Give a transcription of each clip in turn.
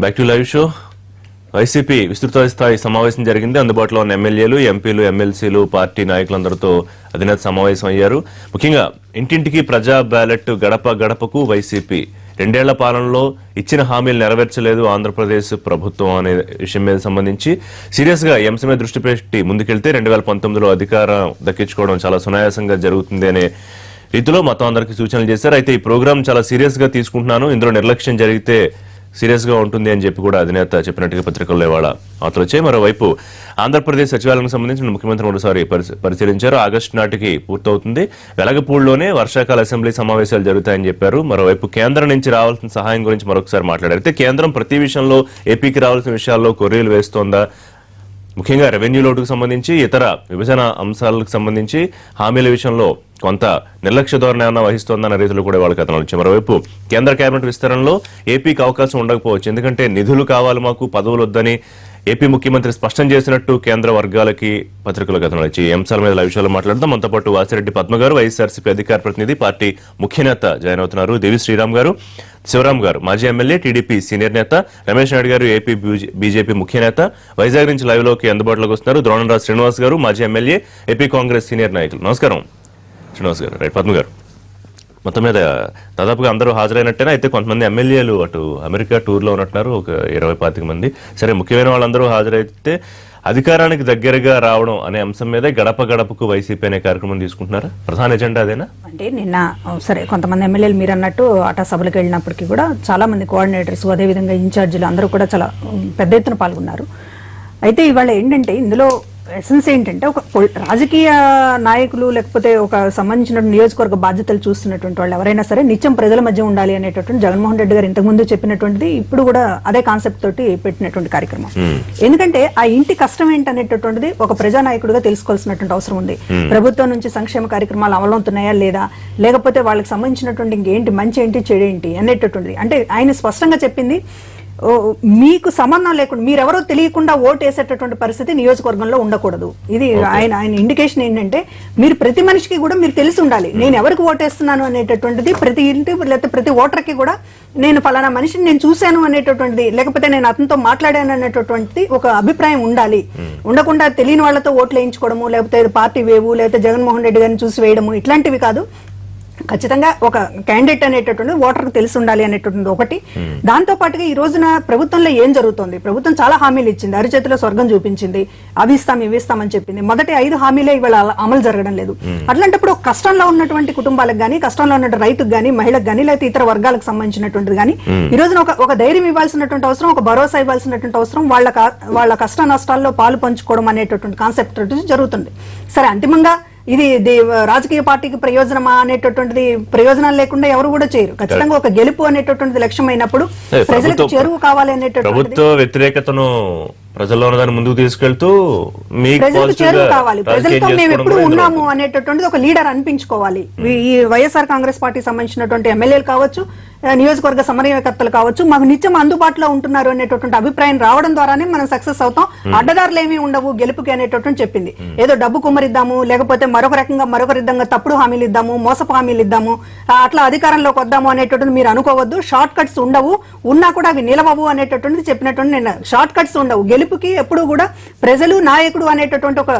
Back to live show. YCP విస్తృత స్థాయి సమావేశం జరిగింది. అందుబాటులో ఉన్న ఎమ్మెల్యేలు, ఎంపీలు, ఎమ్మెల్సీలు, పార్టీ నాయకులందరితో అధినేత సమావేశం అయ్యారు. ముఖ్యంగా ఇంటింటికి ప్రజా బ్యాలెట్, గడప గడపకు వైసీపీ 2 ఏళ్ల పాలనలో ఇచ్చిన హామీలు నెరవేర్చలేదు ఆంధ్రప్రదేశ్ ప్రభుత్వం అనే విషయం మీద సంబంధించి సీరియస్ గా ఈ అంశం మీద దృష్టి పెట్టి ముందుకెళ్తే 2019లో అధికారం దక్కించుకోవడం చాలా సునాయాసంగా జరుగుతుంది అనే రీతిలో మొత్తం అందరికీ సూచనలు చేశారు. అయితే ఈ ప్రోగ్రాం చాలా సీరియస్ గా తీసుకుంటున్నాను, ఇందులో నిర్లక్ష్యం జరిగితే సీరియస్ గా ఉంటుంది అని చెప్పి కూడా అధినేత చెప్పినట్టుగా పత్రికల్లో ఇవాళ వార్తలు వచ్చాయి. మరోవైపు ఆంధ్రప్రదేశ్ సచివాలయానికి సంబంధించిన ముఖ్యమంత్రి మరోసారి పరిశీలించారు. ఆగస్టు నాటికి పూర్తవుతుంది. వెలగపూడిలోనే వర్షాకాల అసెంబ్లీ సమావేశాలు జరుగుతాయని చెప్పారు. మరోవైపు కేంద్రం నుంచి రావాల్సిన సహాయం గురించి మరొకసారి మాట్లాడారు. అయితే కేంద్రం ప్రతి విషయంలో ఏపీకి రావాల్సిన విషయాల్లో కొర్రీలు వేస్తోందా, ముఖ్యంగా రెవెన్యూ లోటుకు సంబంధించి, ఇతర విభజన అంశాలకు సంబంధించి హామీల విషయంలో కొంత నిర్లక్ష్య ధోరణి ఏమన్నా వహిస్తోందన్న రీతిలో కూడా వాళ్ళ కథనాలు వచ్చాయి. మరోవైపు కేంద్ర కేబినెట్ విస్తరణలో ఏపీకి అవకాశం ఉండకపోవచ్చు, ఎందుకంటే నిధులు కావాలి మాకు, పదవులు వద్దని ఏపీ ముఖ్యమంత్రి స్పష్టం చేసినట్టు కేంద్ర వర్గాలకి పత్రికల కథనాలు వచ్చాయి. ఈ అంశాల మీద విషయాలు మాట్లాడదాం. మనతో పాటు వాసిరెడ్డి పద్మ గారు, వైఎస్ఆర్సీపీ అధికార ప్రతినిధి, పార్టీ ముఖ్య నేత జాయిన్ అవుతున్నారు. దేవి శ్రీరామ్ గారు, శివరాం గారు మాజీ ఎమ్మెల్యే, టీడీపీ సీనియర్ నేత, రమేష్ నాయుడు గారు ఏపీ బీజేపీ ముఖ్య నేత, వైజాగ్ నుంచి లైవ్ లోకి అందుబాటులోకి వస్తున్నారు ద్రోణంరాజు శ్రీనివాస్ గారు, మాజీ ఎమ్మెల్యే, ఏపీ కాంగ్రెస్ సీనియర్ నాయకులు. నమస్కారం శ్రీనివాస్ గారు. రైట్, పద్మ గారు. మొత్తం మీద దాదాపుగా అందరూ హాజరైనట్టేనా? అయితే కొంతమంది ఎమ్మెల్యేలు అటు అమెరికా టూర్లో ఉన్నట్టున్నారు, ఒక 20-25 మంది. సరే, ముఖ్యమైన వాళ్ళందరూ హాజరైతే అధికారానికి దగ్గరగా రావడం అనే అంశం మీద గడప గడపకు వైసీపీ అనే కార్యక్రమం తీసుకుంటున్నారా? ప్రధాన ఎజెండా అదేనా? అంటే నిన్న సరే కొంతమంది ఎమ్మెల్యేలు మీరు అన్నట్టు అటా సభలకు వెళ్ళినప్పటికీ కూడా చాలా మంది కోఆర్డినేటర్స్, అదేవిధంగా ఇన్ఛార్జీలు అందరూ కూడా చాలా పెద్ద ఎత్తున పాల్గొన్నారు. అయితే ఇవాళ ఏంటంటే ఇందులో ఎసెన్స్ ఏంటంటే ఒక రాజకీయ నాయకులు లేకపోతే ఒక సంబంధించిన నియోజకవర్గ బాధ్యతలు చూస్తున్నటువంటి వాళ్ళు ఎవరైనా సరే నిత్యం ప్రజల మధ్య ఉండాలి అనేటటువంటి జగన్మోహన్ రెడ్డి గారు ఇంతకుముందు చెప్పినటువంటిది ఇప్పుడు కూడా అదే కాన్సెప్ట్ తోటి పెట్టినటువంటి కార్యక్రమం. ఎందుకంటే ఆ ఇంటి కష్టం ఏంటనేటటువంటిది ఒక ప్రజానాయకుడిగా తెలుసుకోవాల్సినటువంటి అవసరం ఉంది. ప్రభుత్వం నుంచి సంక్షేమ కార్యక్రమాలు అమలవుతున్నాయా లేదా, లేకపోతే వాళ్ళకి సంబంధించినటువంటి ఇంకేంటి, మంచి ఏంటి, చెడు ఏంటి అనేటటువంటిది. అంటే ఆయన స్పష్టంగా చెప్పింది, మీకు సంబంధం లేకుండా మీరెవరో తెలియకుండా ఓటు వేసేటటువంటి పరిస్థితి నియోజకవర్గంలో ఉండకూడదు. ఇది ఆయన ఇండికేషన్ ఏంటంటే మీరు ప్రతి మనిషికి కూడా మీరు తెలిసి ఉండాలి, నేను ఎవరికి ఓటేస్తున్నాను అనేటటువంటిది. ప్రతి ఇంటి లేకపోతే ప్రతి ఓటర్కి కూడా నేను ఫలానా మనిషిని నేను చూశాను అనేటటువంటిది, లేకపోతే నేను అతనితో మాట్లాడాను అనేటటువంటిది ఒక అభిప్రాయం ఉండాలి. ఉండకుండా తెలియని వాళ్ళతో ఓట్లు వేయించుకోవడము, లేకపోతే పార్టీ వేవు, లేకపోతే జగన్మోహన్ రెడ్డి గారిని చూసి వేయడము, ఇట్లాంటివి కాదు. ఖచ్చితంగా ఒక క్యాండిడేట్ అనేటటువంటి ఓటర్కి తెలిసి ఉండాలి అనేటటువంటి ఒకటి. దాంతో పాటుగా ఈ రోజున ప్రభుత్వంలో ఏం జరుగుతుంది, ప్రభుత్వం చాలా హామీలు ఇచ్చింది, అరిచేతిలో స్వర్గం చూపించింది, అవి ఇస్తాం ఇవి ఇస్తామని చెప్పింది. మొదటి 5 హామీలే ఇవాళ అమలు జరగడం లేదు. అట్లాంటప్పుడు కష్టంలో ఉన్నటువంటి కుటుంబాలకు గానీ, కష్టంలో ఉన్న రైతుకు గానీ, మహిళకు గానీ, లేకపోతే ఇతర వర్గాలకు సంబంధించినటువంటిది గానీ ఈ రోజున ఒక ధైర్యం ఇవ్వాల్సినటువంటి అవసరం, ఒక భరోసా ఇవ్వాల్సినటువంటి అవసరం, వాళ్ళ కష్ట నష్టాల్లో పాలు పంచుకోవడం అనేటటువంటి కాన్సెప్ట్ జరుగుతుంది. సరే, అంతిమంగా ఇది రాజకీయ పార్టీకి ప్రయోజనమా అనేటటువంటిది ప్రయోజనాలు లేకుండా ఎవరు కూడా చేయరు. ఖచ్చితంగా ఒక గెలుపు అనేటటువంటిది లక్ష్యం అయినప్పుడు ప్రజలకు చేరువు కావాలి అనేటటువంటి ప్రభుత్వ వ్యతిరేకతను ప్రజల్లో దాన్ని ముందుకు తీసుకెళ్తూ ప్రజలకు చేరువు కావాలి, ప్రజలతో మేము ఎప్పుడు ఉన్నాము అనేటటువంటిది ఒక లీడర్ అనిపించుకోవాలి. ఈ వైఎస్ఆర్ కాంగ్రెస్ పార్టీ సంబంధించినటువంటి ఎమ్మెల్యేలు కావచ్చు, నియోజకవర్గ సమన్వయకర్తలు కావచ్చు, మాకు నిత్యం అందుబాటులో ఉంటున్నారు అనేటటువంటి అభిప్రాయం రావడం ద్వారానే మనం సక్సెస్ అవుతాం. అడ్డదారులు ఏమీ ఉండవు గెలుపుకి అనేటటువంటి చెప్పింది. ఏదో డబ్బు కుమ్మరిద్దాము, లేకపోతే మరొక విధంగా తప్పుడు హామీలు ఇద్దాము, మోసపు హామీలు ఇద్దాము, అట్లా అధికారంలోకి వద్దాము అనేటటువంటి మీరు అనుకోవద్దు. షార్ట్ కట్స్ ఉండవు, ఉన్నా కూడా అవి నిలవవు అనేటటువంటిది చెప్పినటువంటి నేను. షార్ట్ కట్స్ ఉండవు. గెలుపుకి ఎప్పుడు కూడా ప్రజలు, నాయకుడు అనేటటువంటి ఒక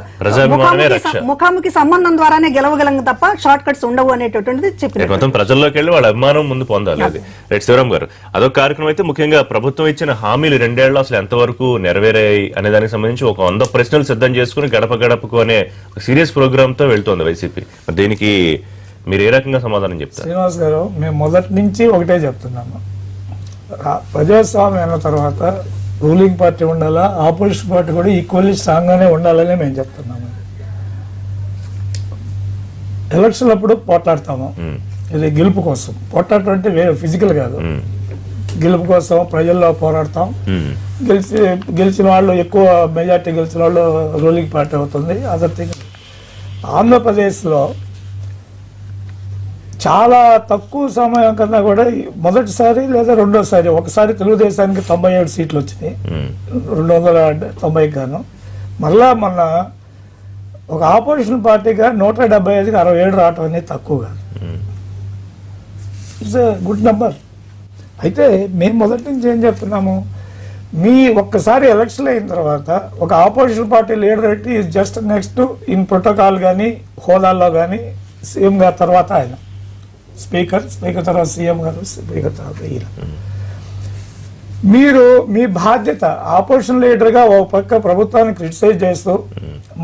ముఖాముఖి సంబంధం ద్వారానే గెలవగలం తప్ప షార్ట్ కట్స్ ఉండవు అనేటటువంటిది చెప్పిన. ప్రజల్లోకి వెళ్ళి వాళ్ళ అభిమానం ముందు పొందాలి. రైట్, శివరాం గారు, అదొక కార్యక్రమం. అయితే ముఖ్యంగా ప్రభుత్వం ఇచ్చిన హామీలు 2 ఏళ్లలో అసలు ఎంతవరకు నెరవేరాయి అనే దానికి సంబంధించి ఒక 100 ప్రశ్నలు సిద్ధం చేసుకుని గడప గడపకు అనే సీరియస్ ప్రోగ్రామ్ తో వెళ్తోంది వైసీపీ. దీనికి మీరు ఏ రకంగా సమాధానం చెప్తారు? శ్రీనివాస్ గారు, మేము మొదటి నుంచి ఒకటే చెప్తున్నాము, ప్రజాస్వామ్యం అయిన తర్వాత రూలింగ్ పార్టీ ఉండాలా, ఆపోజిషన్ పార్టీ కూడా ఈక్వల్లీ స్ట్రాంగ్ గానే ఉండాలని మేము చెప్తున్నాము. ఎలక్షన్ అప్పుడు పోట్లాడతాము, ఇది గెలుపు కోసం పోట్లాడటం అంటే వేరే ఫిజికల్ కాదు, గెలుపు కోసం ప్రజల్లో పోరాడతాం. గెలిచిన వాళ్ళు ఎక్కువ మెజార్టీ గెలిచిన వాళ్ళు రూలింగ్ పార్టీ అవుతుంది. అదర్ థింగ్, ఆంధ్రప్రదేశ్లో చాలా తక్కువ సమయం కన్నా కూడా మొదటిసారి లేదా రెండోసారి, ఒకసారి తెలుగుదేశానికి 97 సీట్లు వచ్చినాయి 290 గాను. మళ్ళా మొన్న ఒక ఆపోజిషన్ పార్టీగా 175కి 67 రావటం అనేది తక్కువ కాదు. It's a good number. అయితే మేము మొదటి నుంచి ఏం చెప్తున్నాము, మీ ఒక్కసారి ఎలక్షన్ అయిన తర్వాత ఒక ఆపోజిషన్ పార్టీ లీడర్ అయితే is just next in protocol కానీ హోదాల్లో కానీ సీఎం గారి తర్వాత ఆయన స్పీకర్ తర్వాత సీఎం గారు, స్పీకర్ తర్వాత ఈయన. మీరు మీ బాధ్యత ఆపోజిషన్ లీడర్గా ఒక పక్క ప్రభుత్వాన్ని క్రిటిసైజ్ చేస్తూ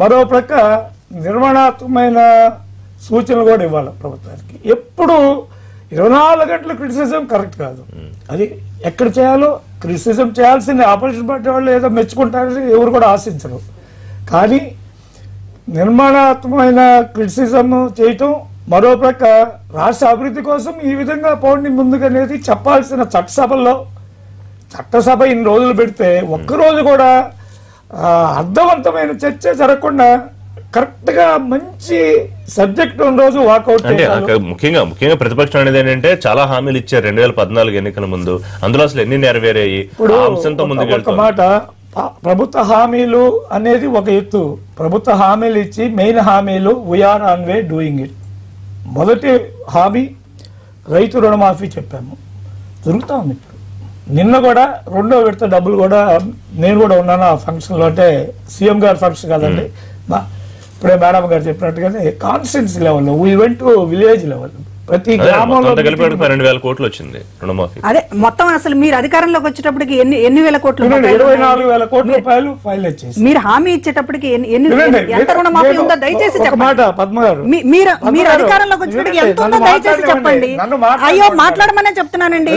మరో పక్క నిర్మాణాత్మకమైన సూచనలు కూడా ఇవ్వాలి ప్రభుత్వానికి. ఎప్పుడు 24 గంటల క్రిటిసిజం కరెక్ట్ కాదు. అది ఎక్కడ చేయాలో క్రిటిసిజం చేయాల్సింది ఆపోజిషన్ పార్టీ వాళ్ళు ఏదో మెచ్చుకుంటారని ఎవరు కూడా ఆశించరు. కానీ నిర్మాణాత్మకమైన క్రిటిసిజం చేయటం, మరో ప్రక్క రాష్ట్ర అభివృద్ధి కోసం ఈ విధంగా పోండి ముందుకనేది చెప్పాల్సిన చట్టసభ ఇన్ని రోజులు పెడితే ఒక్కరోజు కూడా అర్థవంతమైన చర్చ జరగకుండా కరెక్ట్ గా మంచి సబ్జెక్ట్ ఉన్న రోజు వాకౌట్. అంటే ముఖ్యంగా ప్రతిపక్షం అనేది ఏంటంటే చాలా హామీలు ఇచ్చారు 2014 ఎన్నికల ముందు, అందులో అసలు ఎన్ని నెరవేరాయి అంశంతో ముందుకు మాట. ప్రభుత్వ హామీలు అనేది ఒక ఎత్తు, ప్రభుత్వ హామీలు ఇచ్చి మెయిన్ హామీలు we're on way doing it. మొదటి హామీ రైతు రుణమాఫీ చెప్పాము, జరుగుతా ఉంది. ఇప్పుడు నిన్న కూడా 2వ విడత డబ్బులు కూడా నేను కూడా ఉన్నాను ఆ ఫంక్షన్ లో, అంటే సీఎం గారి ఫంక్షన్ కాదండి, ఇప్పుడే మేడం గారు చెప్పినట్టుగానే కాన్స్టిట్యున్సీ లెవెల్లో we went to village level ప్రతి గ్రామంలో 2,000 కోట్లు వచ్చింది రుణమాఫీ. అదే మొత్తం అసలు మీరు అధికారంలోకి వచ్చేటప్పటికి ఎన్ని వేల కోట్లు 24,000 కోట్ల రూపాయలు ఫైల్ వచ్చేసి మీరు హామీ ఇచ్చేటప్పటికి ఎంత రుణమాఫీ ఉందో దయచేసి చెప్పండి. పద్మ గారు మీరు అధికారంలోకి వచ్చేటప్పటికి ఎంత ఉందో దయచేసి చెప్పండి. అయ్యో మాట్లాడమనే చెప్తున్నానండి.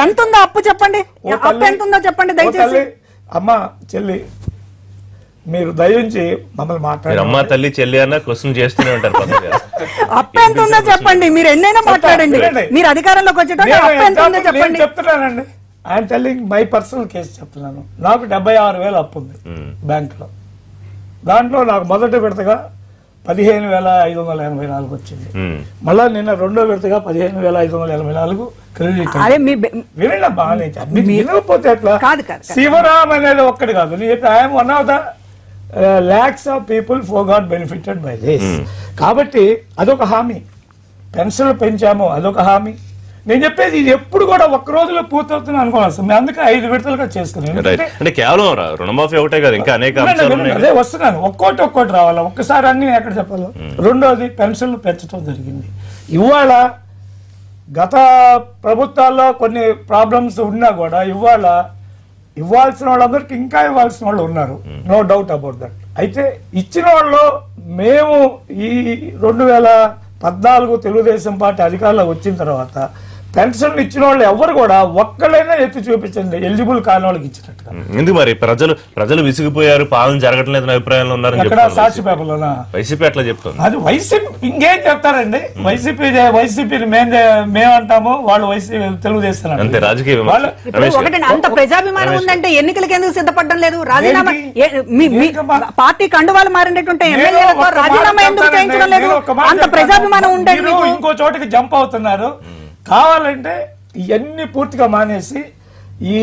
ఎంత ఉందో అప్పు చెప్పండి, అప్పు ఎంత ఉందో చెప్పండి దయచేసి. అమ్మ చెల్లి మీరు దయించి మమ్మల్ని మాట్లాడారు. అమ్మ తల్లి చెల్లి అన్న క్వశ్చన్ చేస్తూనే ఉంటారు. అప్పు ఎంత ఉందో చెప్పండి, మీరు ఎన్నైనా మాట్లాడండి. మీరు అధికారంలోకి వచ్చేటప్పుడు అప్పు ఎంత ఉందో చెప్పండి. చెప్తున్నానండి, I'm telling my personal case చెప్తున్నాను. నాకు 76,000 అప్పు ఉంది బ్యాంక్ లో. దాంట్లో నాకు మొదటి విడతగా 15,584 వచ్చింది. మళ్ళా నిన్న 2వ విడతగా 15,584 క్రెడిట్. వినండి బాగా వినకపోతే ఎట్లా? శివరామ్ అనేది ఒక్కటి కాదు, నేను చెప్పి I'm one of the lakhs of people who got benefited by this. కాబట్టి అదొక హామీ. పెన్షన్లు పెంచాము, అదొక హామీ. నేను చెప్పేది ఇది ఎప్పుడు కూడా ఒక్క రోజులో పూర్తవుతుంది అనుకోవాలి. అందుకే 5 విడతలుగా చేసుకున్నాను. అంటే కేవలం రుణమాఫీ ఒకటే కాదు, ఇంకా అనేక అదే వస్తున్నాను, ఒక్కోటి రావాలి. ఒక్కసారి అన్ని ఎక్కడ చెప్పాలి. రెండోది పెన్షన్లు పెంచడం జరిగింది. ఇవాళ గత ప్రభుత్వాల్లో కొన్ని ప్రాబ్లమ్స్ ఉన్నా కూడా ఇవాళ ఇవ్వాల్సిన వాళ్ళందరికీ ఇంకా ఇవ్వాల్సిన వాళ్ళు ఉన్నారు, నో డౌట్ అబౌట్ దట్. అయితే ఇచ్చిన వాళ్ళు మేము ఈ 2014 తెలుగుదేశం పార్టీ అధికారంలోకి వచ్చిన తర్వాత పెన్షన్లు ఇచ్చిన వాళ్ళు ఎవరు కూడా ఒక్కళ్ళైనా ఎత్తి చూపించండి ఎలిజిబుల్ కాని వాళ్ళకి ఇచ్చినట్టుగా. ఎందుకు మరి ప్రజలు విసిగిపోయారు, పాలన జరగటం లేదని అభిప్రాయంలో ఉన్నారు. సాక్షి పేపర్లోనా వైసీపీ అట్లా చెప్తుంది. అది వైసీపీ ఇంకేం చెప్తారండి. వైసీపీని మేమంటాము, వాళ్ళు వైసీపీ తెలుగుదేశం అంతే. రాజకీయ అంత ప్రజాభిమానం ఉందంటే ఎన్నికలకు ఎందుకు సిద్ధపడడం లేదు? రాజీనామా పార్టీ కండువాలు మారినట్టుంటే ఎమ్మెల్యేలతో రాజీనామా ఎందుకు చేయించడం లేదు? అంత ప్రజాభిమానం ఉంటే ఇంకో చోటికి జంప్ అవుతున్నారు. కావాలంటే ఇవన్నీ పూర్తిగా మానేసి ఈ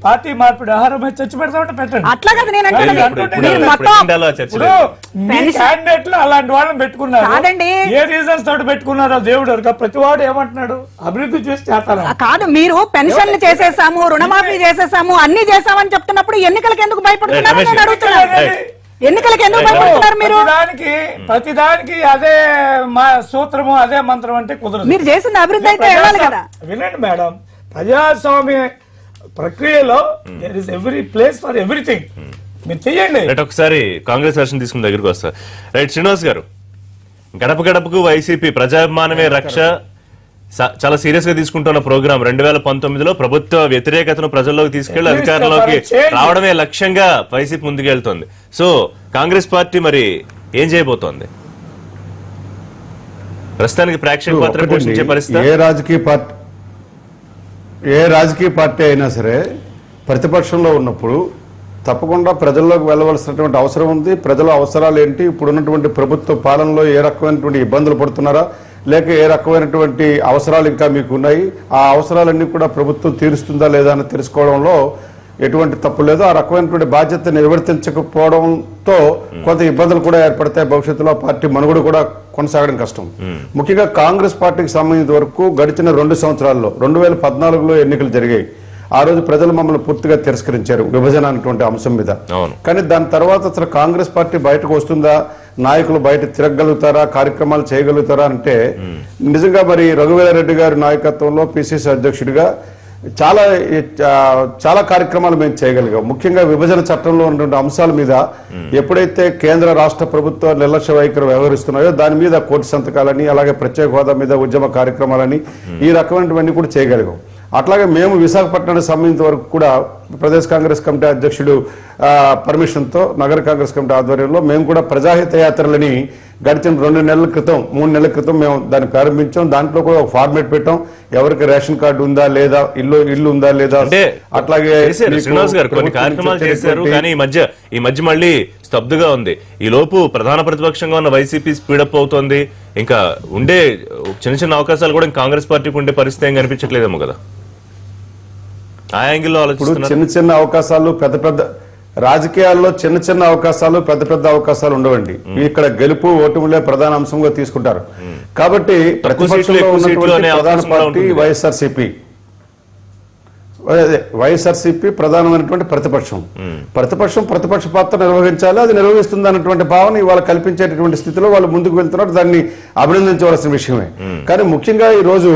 పార్టీ మార్పిడి ఆహారం చర్చ పెడతామంటే పెట్టండి. అట్లా కదా నేను క్యాండిడేట్లు అలాంటి వాళ్ళని పెట్టుకున్నారు. ఏ రీజన్స్ తోటి పెట్టుకున్నారో దేవుడు ప్రతి వాడు ఏమంటున్నాడు, అభివృద్ధి చూసి చేస్తాను కాదు. మీరు పెన్షన్లు చేసేసాము, రుణమాఫీ చేసేసాము, అన్ని చేసామని చెప్తున్నప్పుడు ఎన్నికలకు ఎందుకు భయపడుతున్నారు నేను అడుగుతున్నాను. ఎన్నికలకు ఎందుకు భయపడుతున్నారు మీరు? ప్రతిదానికి అదే సూత్రము, అదే మంత్రం అంటే కుదరదు. మీరు చేసిన అభివృద్ధి అయితే వెళ్ళాలి కదా. వినండి మేడం, ప్రజాస్వామ్య ప్రక్రియలో there is every place for everything. మీరు చెయ్యండి. ఒకసారి కాంగ్రెస్ వర్షన్ తీసుకున్న దగ్గరకు వస్తా. రైట్, శ్రీనివాస్ గారు, గడప గడపకు వైసీపీ ప్రజాభిమానమే రక్ష చాలా సీరియస్ గా తీసుకుంటున్న ప్రోగ్రాం 2019లో ప్రభుత్వ వ్యతిరేకతను ప్రజల్లోకి తీసుకెళ్లి అధికారంలోకి రావడమే లక్ష్యంగా వైసీపీ ముందుకెళ్తోంది. సో కాంగ్రెస్ పార్టీ మరి ఏం చేయబోతోంది? ప్రస్తుతానికి ప్రేక్షక పాత్ర పోషించే పరిస్థితి. ఏ రాజకీయ పార్టీ అయినా సరే ప్రతిపక్షంలో ఉన్నప్పుడు తప్పకుండా ప్రజల్లోకి వెళ్ళవలసినటువంటి అవసరం ఉంది. ప్రజల అవసరాలు ఏంటి, ఇప్పుడున్నటువంటి ప్రభుత్వ పాలనలో ఏ రకమైనటువంటి ఇబ్బందులు పడుతున్నారా, లేక ఏ రకమైనటువంటి అవసరాలు ఇంకా మీకు ఉన్నాయి, ఆ అవసరాలన్నీ కూడా ప్రభుత్వం తీరుస్తుందా లేదా అని తెలుసుకోవడంలో ఎటువంటి తప్పు లేదు. ఆ రకమైనటువంటి బాధ్యత నిర్వర్తించకపోవడంతో కొంత ఇబ్బందులు కూడా ఏర్పడతాయి. భవిష్యత్తులో పార్టీ మనుగడ కూడా కొనసాగడం కష్టం. ముఖ్యంగా కాంగ్రెస్ పార్టీకి సంబంధించిన వరకు గడిచిన 2 సంవత్సరాల్లో 2014లో ఎన్నికలు జరిగాయి. ఆ రోజు ప్రజలు మమ్మల్ని పూర్తిగా తిరస్కరించారు విభజన అనేటువంటి అంశం మీద. కానీ దాని తర్వాత అసలు కాంగ్రెస్ పార్టీ బయటకు వస్తుందా, నాయకులు బయట తిరగలుగుతారా, కార్యక్రమాలు చేయగలుగుతారా అంటే నిజంగా మరి రఘువీరారెడ్డి గారి నాయకత్వంలో పిసిసి అధ్యక్షుడిగా చాలా కార్యక్రమాలు మేము చేయగలిగాం. ముఖ్యంగా విభజన చట్టంలో ఉన్నటువంటి అంశాల మీద ఎప్పుడైతే కేంద్ర రాష్ట్ర ప్రభుత్వాలు నిర్లక్ష్య వైఖరి వ్యవహరిస్తున్నాయో దాని మీద కోటి సంతకాలని, అలాగే ప్రత్యేక హోదా మీద ఉద్యమ కార్యక్రమాలని, ఈ రకమైనవన్నీ కూడా చేయగలిగాం. అట్లాగే మేము విశాఖపట్నానికి సంబంధించిన వరకు కూడా ప్రదేశ్ కాంగ్రెస్ కమిటీ అధ్యక్షుడు పర్మిషన్తో నగర కాంగ్రెస్ కమిటీ ఆధ్వర్యంలో మేము కూడా ప్రజాహిత యాత్రలని గడిచిన 3 నెలల క్రితం మేము దాన్ని ప్రారంభించాం. దాంట్లో కూడా ఒక ఫార్మేట్ పెట్టాం, ఎవరికి రేషన్ కార్డు ఉందా లేదా, ఇల్లు ఉందా లేదా. అట్లాగే శ్రీనివాస్ గారు కొన్ని కార్యక్రమాలు చేశారు, కానీ ఈ మధ్య మళ్ళీ స్తబ్దుగా ఉంది. ఈ లోపు ప్రధాన ప్రతిపక్షంగా ఉన్న వైసీపీ స్పీడప్ అవుతోంది. ఇంకా ఉండే చిన్న అవకాశాలు కూడా కాంగ్రెస్ పార్టీకి ఉండే పరిస్థితి ఏం కనిపించట్లేదేమో కదా. ఆ యాంగిల్లో ఆలోచిస్తున్నారు. చిన్న అవకాశాలు, పెద్ద రాజకీయాల్లో చిన్న అవకాశాలు, పెద్ద అవకాశాలు ఉండవండి. ఇక్కడ గెలుపు ఓటములే ప్రధాన అంశంగా తీసుకుంటారు. కాబట్టి ప్రతిపక్షంలో ఉన్నటువంటి ప్రధాన పార్టీ వైఎస్ఆర్సీపీ ప్రధానమైనటువంటి ప్రతిపక్ష పాత్ర నిర్వహించాలి, అది నిర్వహిస్తుంది అన్నటువంటి భావన ఇవాళ కల్పించేటటువంటి స్థితిలో వాళ్ళు ముందుకు వెళ్తున్నారు. దాన్ని అభినందించవలసిన విషయమే. కానీ ముఖ్యంగా ఈ రోజు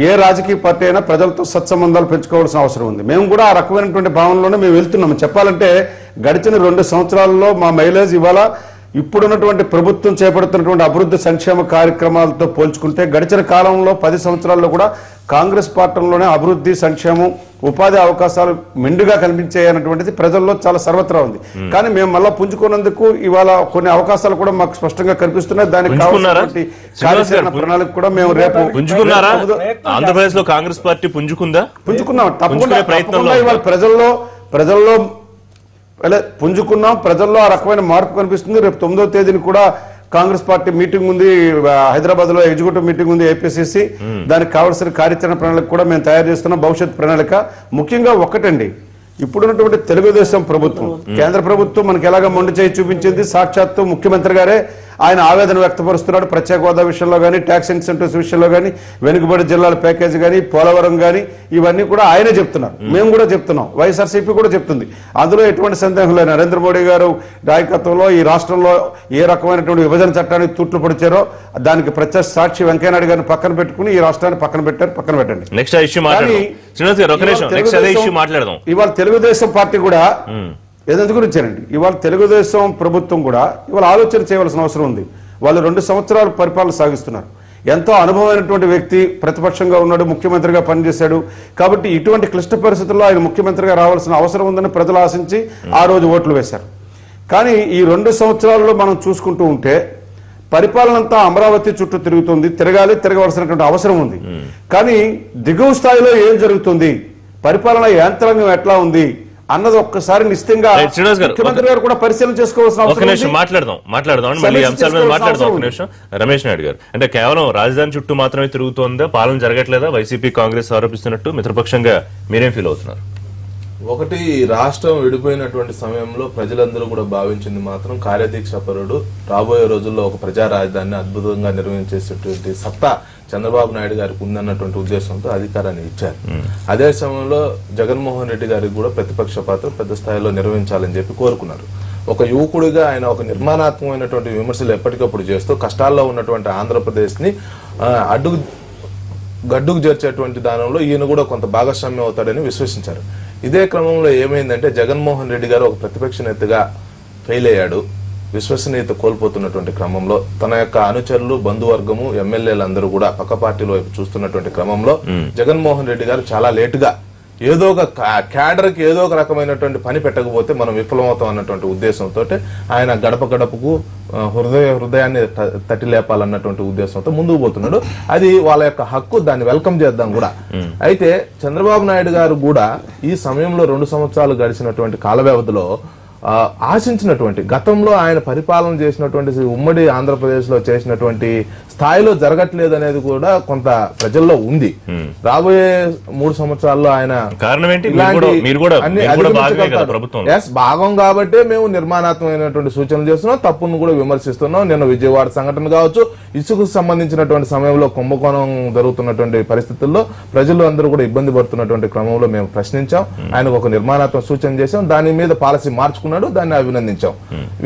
ఏ రాజకీయ పార్టీ అయినా ప్రజలతో సత్సంబంధాలు పెంచుకోవాల్సిన అవసరం ఉంది. మేము కూడా ఆ రకమైనటువంటి భావనలోనే మేము వెళ్తున్నాము. చెప్పాలంటే గడిచిన 2 సంవత్సరాల్లో మా మైలేజ్ ఇవాళ ఇప్పుడున్నటువంటి ప్రభుత్వం చేపడుతున్నటువంటి అభివృద్ధి సంక్షేమ కార్యక్రమాలతో పోల్చుకుంటే గడిచిన కాలంలో 10 సంవత్సరాల్లో కూడా కాంగ్రెస్ పార్టీలోనే అభివృద్ధి, సంక్షేమం, ఉపాధి అవకాశాలు మెండుగా కనిపించాయన్నటువంటిది ప్రజల్లో చాలా సర్వత్రా ఉంది. కానీ మేము మళ్ళా పుంజుకున్నందుకు ఇవాళ కొన్ని అవకాశాలు కూడా మాకు స్పష్టంగా కనిపిస్తున్నాయి. దానికి కావాల్సినటువంటి కార్యాచరణ ప్రణాళిక కూడా మేము రేపు ఆంధ్రప్రదేశ్ లో కాంగ్రెస్ పార్టీ పుంజుకున్నాం. తప్పకుండా ఇవాళ ప్రజల్లో పుంజుకున్నాం. ప్రజల్లో ఆ రకమైన మార్పు కనిపిస్తుంది. రేపు 9వ తేదీని కూడా కాంగ్రెస్ పార్టీ మీటింగ్ ఉంది, హైదరాబాద్ లో ఎగ్జిక్యూటివ్ మీటింగ్ ఉంది ఏపీసీసీ. దానికి కావాల్సిన కార్యాచరణ ప్రణాళిక కూడా మేము తయారు చేస్తున్నాం. భవిష్యత్ ప్రణాళిక ముఖ్యంగా ఒకటండి, ఇప్పుడున్నటువంటి తెలుగుదేశం ప్రభుత్వం, కేంద్ర ప్రభుత్వం మనకి ఎలాగ మొండి చేయి చూపించింది. సాక్షాత్తు ముఖ్యమంత్రి గారే ఆయన ఆవేదన వ్యక్తపరుస్తున్నాడు. ప్రత్యేక హోదా విషయంలో కానీ, ట్యాక్స్ ఇన్సెంటివ్స్ విషయంలో కానీ, వెనుకబడి జిల్లాల ప్యాకేజీ కానీ, పోలవరం కానీ, ఇవన్నీ కూడా ఆయనే చెప్తున్నారు. మేము కూడా చెప్తున్నాం, వైఎస్ఆర్సీపీ కూడా చెప్తుంది. అందులో ఎటువంటి సందేహం లేదు. నరేంద్ర మోడీ గారు నాయకత్వంలో ఈ రాష్ట్రంలో ఏ రకమైనటువంటి విభజన చట్టాన్ని తూట్లు పొడిచారో దానికి ప్రత్యక్ష సాక్షి వెంకయ్యనాయుడు గారిని పక్కన పెట్టుకుని ఈ రాష్ట్రాన్ని పక్కన పెట్టండి. ఇవాళ తెలుగుదేశం పార్టీ కూడా ఎందుకు గురించారండి, ఇవాళ తెలుగుదేశం ప్రభుత్వం కూడా ఇవాళ ఆలోచన చేయవలసిన అవసరం ఉంది. వాళ్ళు 2 సంవత్సరాలు పరిపాలన సాగిస్తున్నారు. ఎంతో అనుభవమైనటువంటి వ్యక్తి ప్రతిపక్షంగా ఉన్నాడు, ముఖ్యమంత్రిగా పనిచేశాడు. కాబట్టి ఇటువంటి క్లిష్ట పరిస్థితుల్లో ఆయన ముఖ్యమంత్రిగా రావాల్సిన అవసరం ఉందని ప్రజలు ఆశించి ఆ రోజు ఓట్లు వేశారు. కానీ ఈ 2 సంవత్సరాల్లో మనం చూసుకుంటూ ఉంటే పరిపాలన అంతా అమరావతి చుట్టూ తిరగవలసినటువంటి అవసరం ఉంది. కానీ దిగువ స్థాయిలో ఏం జరుగుతుంది, పరిపాలన యంత్రాంగం ఎట్లా ఉంది అన్నది ఒక్కసారి నిశ్చితంగా ముఖ్యమంత్రి గారు కూడా పరిశీలన చేసుకోవాల్సిన అవసరం. మాట్లాడదాం మళ్ళీ అంశాల మీద మాట్లాడదాం. ఒక నిమిషం రమేష్ నాయుడు గారు, అంటే కేవలం రాజధాని చుట్టూ మాత్రమే తిరుగుతోందా, పాలన జరగట్లేదా వైసీపీ కాంగ్రెస్ ఆరోపిస్తున్నట్టు? మిత్రపక్షంగా మీరేం ఫీల్ అవుతున్నారు? ఒకటి, రాష్ట్రం విడిపోయినటువంటి సమయంలో ప్రజలందరూ కూడా భావించింది మాత్రం కార్యదీక్ష పరుడు రాబోయే రోజుల్లో ఒక ప్రజా రాజధానిని అద్భుతంగా నిర్వహించేటటువంటి సత్తా చంద్రబాబు నాయుడు గారికి ఉందన్నటువంటి ఉద్దేశంతో అధికారాన్ని ఇచ్చారు. అదే సమయంలో జగన్మోహన్ రెడ్డి గారికి కూడా ప్రతిపక్ష పాత్ర పెద్ద స్థాయిలో నిర్వహించాలని చెప్పి కోరుకున్నారు. ఒక యువకుడిగా ఆయన ఒక నిర్మాణాత్మకమైనటువంటి విమర్శలు ఎప్పటికప్పుడు చేస్తూ కష్టాల్లో ఉన్నటువంటి ఆంధ్రప్రదేశ్ ని గడ్డుకు చేర్చేటువంటి దానంలో ఈయన కూడా కొంత భాగస్వామ్యం అవుతాడని విశ్వసించారు. ఇదే క్రమంలో ఏమైందంటే జగన్మోహన్ రెడ్డి గారు ఒక ప్రతిపక్ష నేతగా ఫెయిల్ అయ్యాడు. విశ్వసనీయత కోల్పోతున్నటువంటి క్రమంలో తన యొక్క అనుచరులు, బంధువర్గము, ఎమ్మెల్యేలందరూ కూడా పక్క పార్టీల వైపు చూస్తున్నటువంటి క్రమంలో జగన్మోహన్ రెడ్డి గారు చాలా లేటుగా ఏదో ఒక క్యాడర్ కి ఏదో ఒక రకమైనటువంటి పని పెట్టకపోతే మనం విఫలమవుతాం అన్నటువంటి ఉద్దేశంతో ఆయన గడపకు హృదయాన్ని తట్టి లేపాలన్నటువంటి ఉద్దేశంతో ముందుకు పోతున్నాడు. అది వాళ్ళ యొక్క హక్కు, దాన్ని వెల్కమ్ చేద్దాం కూడా. అయితే చంద్రబాబు నాయుడు గారు కూడా ఈ సమయంలో 2 సంవత్సరాలు గడిచినటువంటి కాల వ్యవధిలో ఆశించినటువంటి గతంలో ఆయన పరిపాలన చేసినటువంటి ఉమ్మడి ఆంధ్రప్రదేశ్ లో చేసినటువంటి స్థాయిలో జరగట్లేదు అనేది కూడా కొంత ప్రజల్లో ఉంది. రాబోయే 3 సంవత్సరాల్లో ఆయన కారణం ఏంటి? భాగం కాబట్టే మేము నిర్మాణాత్మకమైనటువంటి సూచనలు చేస్తున్నాం, తప్పును కూడా విమర్శిస్తున్నాం. నిన్న విజయవాడ సంఘటన కావచ్చు, ఇసుకు సంబంధించినటువంటి సమయంలో కుంభకోణం జరుగుతున్నటువంటి పరిస్థితుల్లో ప్రజలు అందరూ కూడా ఇబ్బంది పడుతున్నటువంటి క్రమంలో మేము ప్రశ్నించాం. ఆయనకు ఒక నిర్మాణాత్మక సూచన చేశాం, దాని మీద పాలసీ మార్చుకున్నాడు, దాన్ని అభినందించాం.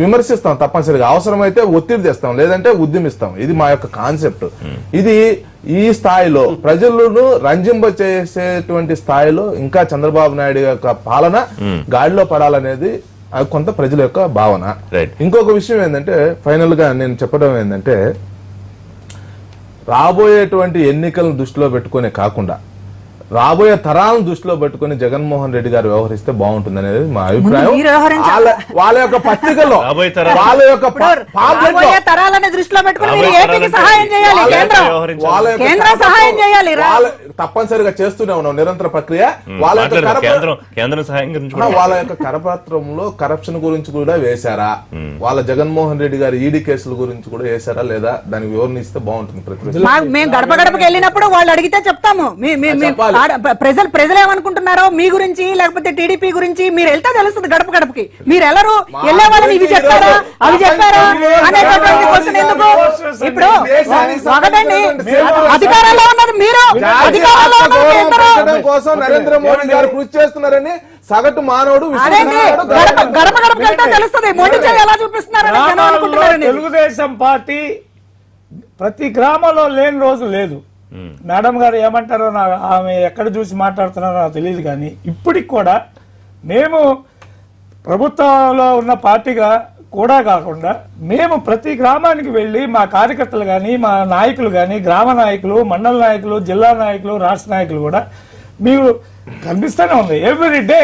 విమర్శిస్తాం తప్పనిసరిగా, అవసరమైతే ఒత్తిడి తెస్తాం, లేదంటే ఉద్యమిస్తాం. ఇది మా యొక్క కాన్సెప్ట్. ఇది ఈ స్థాయిలో ప్రజలను రంజింప చేసేటువంటి స్థాయిలో ఇంకా చంద్రబాబు నాయుడు యొక్క పాలన గాడిలో పడాలనేది కొంత ప్రజల యొక్క భావన. ఇంకొక విషయం ఏంటంటే, ఫైనల్ గా నేను చెప్పడం ఏంటంటే, రాబోయేటువంటి ఎన్నికలను దృష్టిలో పెట్టుకునే కాకుండా రాబోయే తరాలను దృష్టిలో పెట్టుకుని జగన్మోహన్ రెడ్డి గారు వ్యవహరిస్తే బాగుంటుంది అనేది మా అభిప్రాయం. వాళ్ళ యొక్క పత్రికలో వాళ్ళ యొక్క తప్పనిసరిగా చేస్తూనే ఉన్నాం, నిరంతర ప్రక్రియ. వాళ్ళ యొక్క కరపత్రంలో కరప్షన్ గురించి కూడా వేశారా, వాళ్ళ జగన్మోహన్ రెడ్డి గారి ఈడీ కేసుల గురించి కూడా వేశారా లేదా, దానికి వివరణ ఇస్తే బాగుంటుంది. మేము గడప గడపకి వెళ్ళినప్పుడు వాళ్ళు అడిగితే చెప్తాము. ప్రజలు ఏమనుకుంటున్నారో మీ గురించి, లేకపోతే టీడీపీ గురించి మీరు వెళ్తే తెలుస్తుంది గడప గడపకి. మీరు వెళ్ళరు, వెళ్ళే వాళ్ళని ఇవి చెప్పారా అవి చెప్పారా అనేటటువంటి క్వశ్చన్ ఎందుకు? ఇప్పుడు ఒకటండి, అధికారంలో ఉన్నది మీరు, అధికారంలో కోసం నరేంద్ర మోడీ గారు కృషి చేస్తున్నారని సగటు మానవుడు గడప గడపకి వెళ్తే తెలుస్తుంది మొండి చేయి ఎలా చూపిస్తున్నారని. తెలుగుదేశం పార్టీ ప్రతి గ్రామంలో లేని రోజు లేదు. మేడం గారు ఏమంటారో ఆమె ఎక్కడ చూసి మాట్లాడుతున్నారో నాకు తెలియదు, కానీ ఇప్పటికి కూడా మేము ప్రభుత్వంలో ఉన్న పార్టీగా కూడా కాకుండా మేము ప్రతి గ్రామానికి వెళ్ళి మా కార్యకర్తలు కానీ, మా నాయకులు కానీ, గ్రామ నాయకులు, మండల నాయకులు, జిల్లా నాయకులు, రాష్ట్ర నాయకులు కూడా మీకు కనిపిస్తూనే ఉంది. Every day,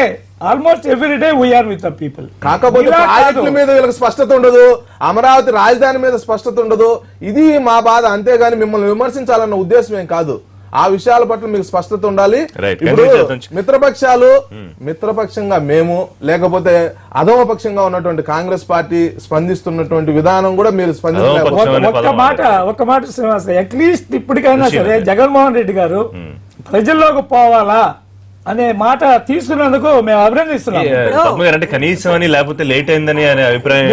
almost every day we're with the people. కాకపోతే ప్రాజెక్టుల మీద వీళ్ళకి స్పష్టత ఉండదు, అమరావతి రాజధాని మీద స్పష్టత ఉండదు. ఇది మా బాధ, అంతేగాని మిమ్మల్ని విమర్శించాలన్న ఉద్దేశం ఏం కాదు. ఆ విషయాల పట్ల మీకు స్పష్టత ఉండాలి. ఇప్పుడు మిత్రపక్షంగా మేము, లేకపోతే అధమపక్షంగా ఉన్నటువంటి కాంగ్రెస్ పార్టీ స్పందిస్తున్నటువంటి విధానం కూడా మీరు స్పందించాలి. ఒక్క మాట శ్రీనివాస, అట్లీస్ట్ ఇప్పటికైనా సరే జగన్మోహన్ రెడ్డి గారు ప్రజల్లోకి పోవాలా అనే మాట తీసుకున్నందుకు మేము అభినందిస్తున్నాం. అంటే కనీసం అని, లేకపోతే లేట్ అయిందని అనే అభిప్రాయం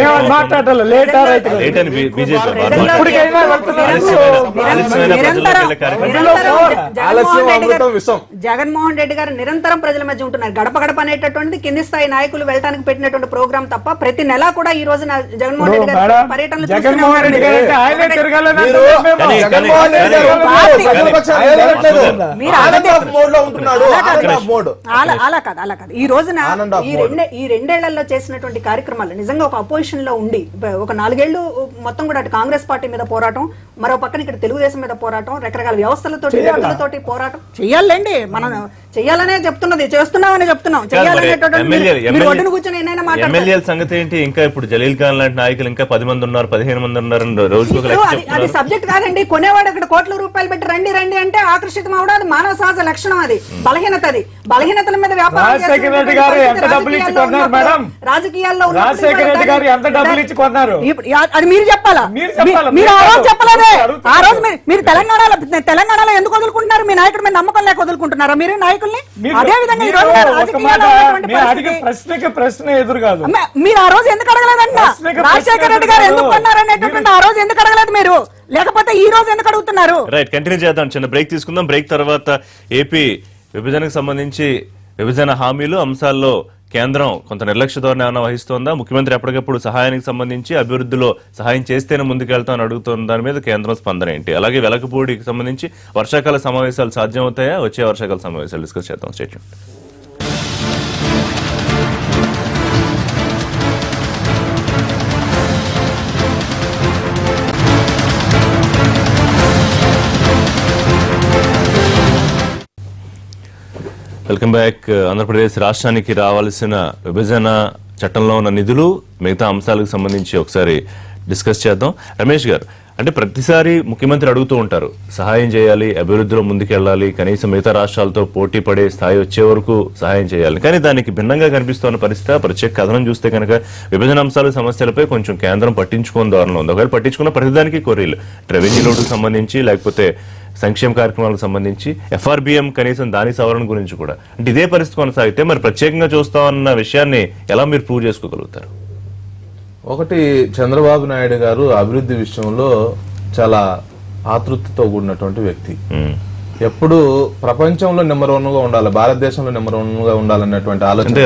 జగన్మోహన్ రెడ్డి గారు నిరంతరం ప్రజల మధ్య ఉంటున్నారు. గడప గడప అనేటటువంటి కింది స్థాయి నాయకులు వెళ్ళడానికి పెట్టినటువంటి ప్రోగ్రామ్ తప్ప ప్రతి నెల కూడా ఈ రోజు జగన్మోహన్ రెడ్డి గారు పర్యటనలు అలా కాదు. ఈ రోజున ఈ రెండేళ్లలో చేసినటువంటి కార్యక్రమాలు నిజంగా ఒక అపోజిషన్ లో ఉండి ఒక 4 ఏళ్లు మొత్తం కూడా అటు కాంగ్రెస్ పార్టీ మీద పోరాటం, మరో పక్కన ఇక్కడ తెలుగుదేశం మీద పోరాటం, రకరకాల వ్యవస్థలతోటి పోరాటం చెయ్యాలండి. మనం చెయ్యాలనే చెప్తున్నది, చేస్తున్నామని చెప్తున్నాం. చెయ్యాలనేటటువంటి కూర్చొని ఎమ్మెల్యేల సంగతి ఏంటి? ఇంకా ఇప్పుడు జలీల్ ఖాన్ లాంటి నాయకులు ఇంకా 10 మంది ఉన్నారు, 15 మంది ఉన్నారు. అది సబ్జెక్ట్ కాదండి. కొనేవాడు అక్కడ కోట్ల రూపాయలు పెట్టి రండి రండి అంటే ఆకర్షితం అవడం అది మానవ సహజ లక్షణం. అది బలహీనత. అది బలహీనతల మీద వ్యాపారం రాజకీయాల్లో అది మీరు చెప్పాలా? మీరు ఆ రోజు చెప్పలేదే. ఆ రోజు మీరు తెలంగాణలో ఎందుకు వదులుకుంటున్నారు? మీ నాయకుడి మీద నమ్మకం లేక వదులుకుంటున్నారా మీరు నాయకుల్ని? అదే విధంగా ఈ రోజు ప్రశ్న ఎదురు కాదు. మీరు ఆ రోజు ఎందుకు అడగలేదన్నా? రాజశేఖర రెడ్డి గారు ఎందుకు కొన్నారనేటటువంటి ఆ రోజు ఎందుకు అడగలేదు మీరు? లేకపోతే ఈ రోజు ఎందుకు అడుగుతున్నారు? రైట్, కంటిన్యూ చేద్దాం. చిన్న బ్రేక్ తీసుకుందాం. బ్రేక్ తర్వాత ఏపీ విభజనకు సంబంధించి విభజన హామీలు అంశాల్లో కేంద్రం కొంత నిర్లక్ష్య ధోరణి ఏమైనా వహిస్తోందా? ముఖ్యమంత్రి ఎప్పటికప్పుడు సహాయానికి సంబంధించి అభివృద్ధిలో సహాయం చేస్తేనే ముందుకెళ్తామని అడుగుతున్న దాని మీద కేంద్రం స్పందన ఏంటి? అలాగే వెలకపూడికి సంబంధించి వర్షాకాల సమావేశాలు సాధ్యమవుతాయా? వచ్చే వర్షాకాల సమావేశాలు డిస్కస్ చేద్దాం. Stay tuned. Welcome back. Andhra Pradesh రాష్ట్రానికి రావాల్సిన విభజన చట్టంలో ఉన్న నిధులు, మిగతా అంశాలకు సంబంధించి ఒకసారి డిస్కస్ చేద్దాం. రమేష్ గారు, అంటే ప్రతిసారి ముఖ్యమంత్రి అడుగుతూ ఉంటారు సహాయం చేయాలి, అభివృద్ధిలో ముందుకెళ్లాలి, కనీసం మిగతా రాష్ట్రాలతో పోటీ పడే స్థాయి వచ్చే వరకు సహాయం చేయాలి. కానీ దానికి భిన్నంగా కనిపిస్తున్న పరిస్థితి ప్రత్యేక కథనం చూస్తే కనుక విభజన అంశాలు సమస్యలపై కొంచెం కేంద్రం పట్టించుకోని ధోరణి ఉంది. ఒకవేళ పట్టించుకున్న ప్రతిదానికి కొర్రీలు, రెవెన్యూ లోటుకు సంబంధించి లేకపోతే సంక్షేమ కార్యక్రమాలకు సంబంధించి, FRBM కనీసం దాని సవరణ గురించి కూడా. అంటే ఇదే పరిస్థితి కొనసాగితే మరి ప్రత్యేకంగా చూస్తామన్న విషయాన్ని ఎలా మీరు ప్రూవ్ చేసుకోగలుగుతారు? ఒకటి, చంద్రబాబు నాయుడు గారు అభివృద్ధి విషయంలో చాలా ఆతృతతో కూడినటువంటి వ్యక్తి. ఎప్పుడు ప్రపంచంలో నెంబర్ 1 గా ఉండాలి, భారతదేశంలో నెంబర్ 1 గా ఉండాలన్నటువంటి ఆలోచన.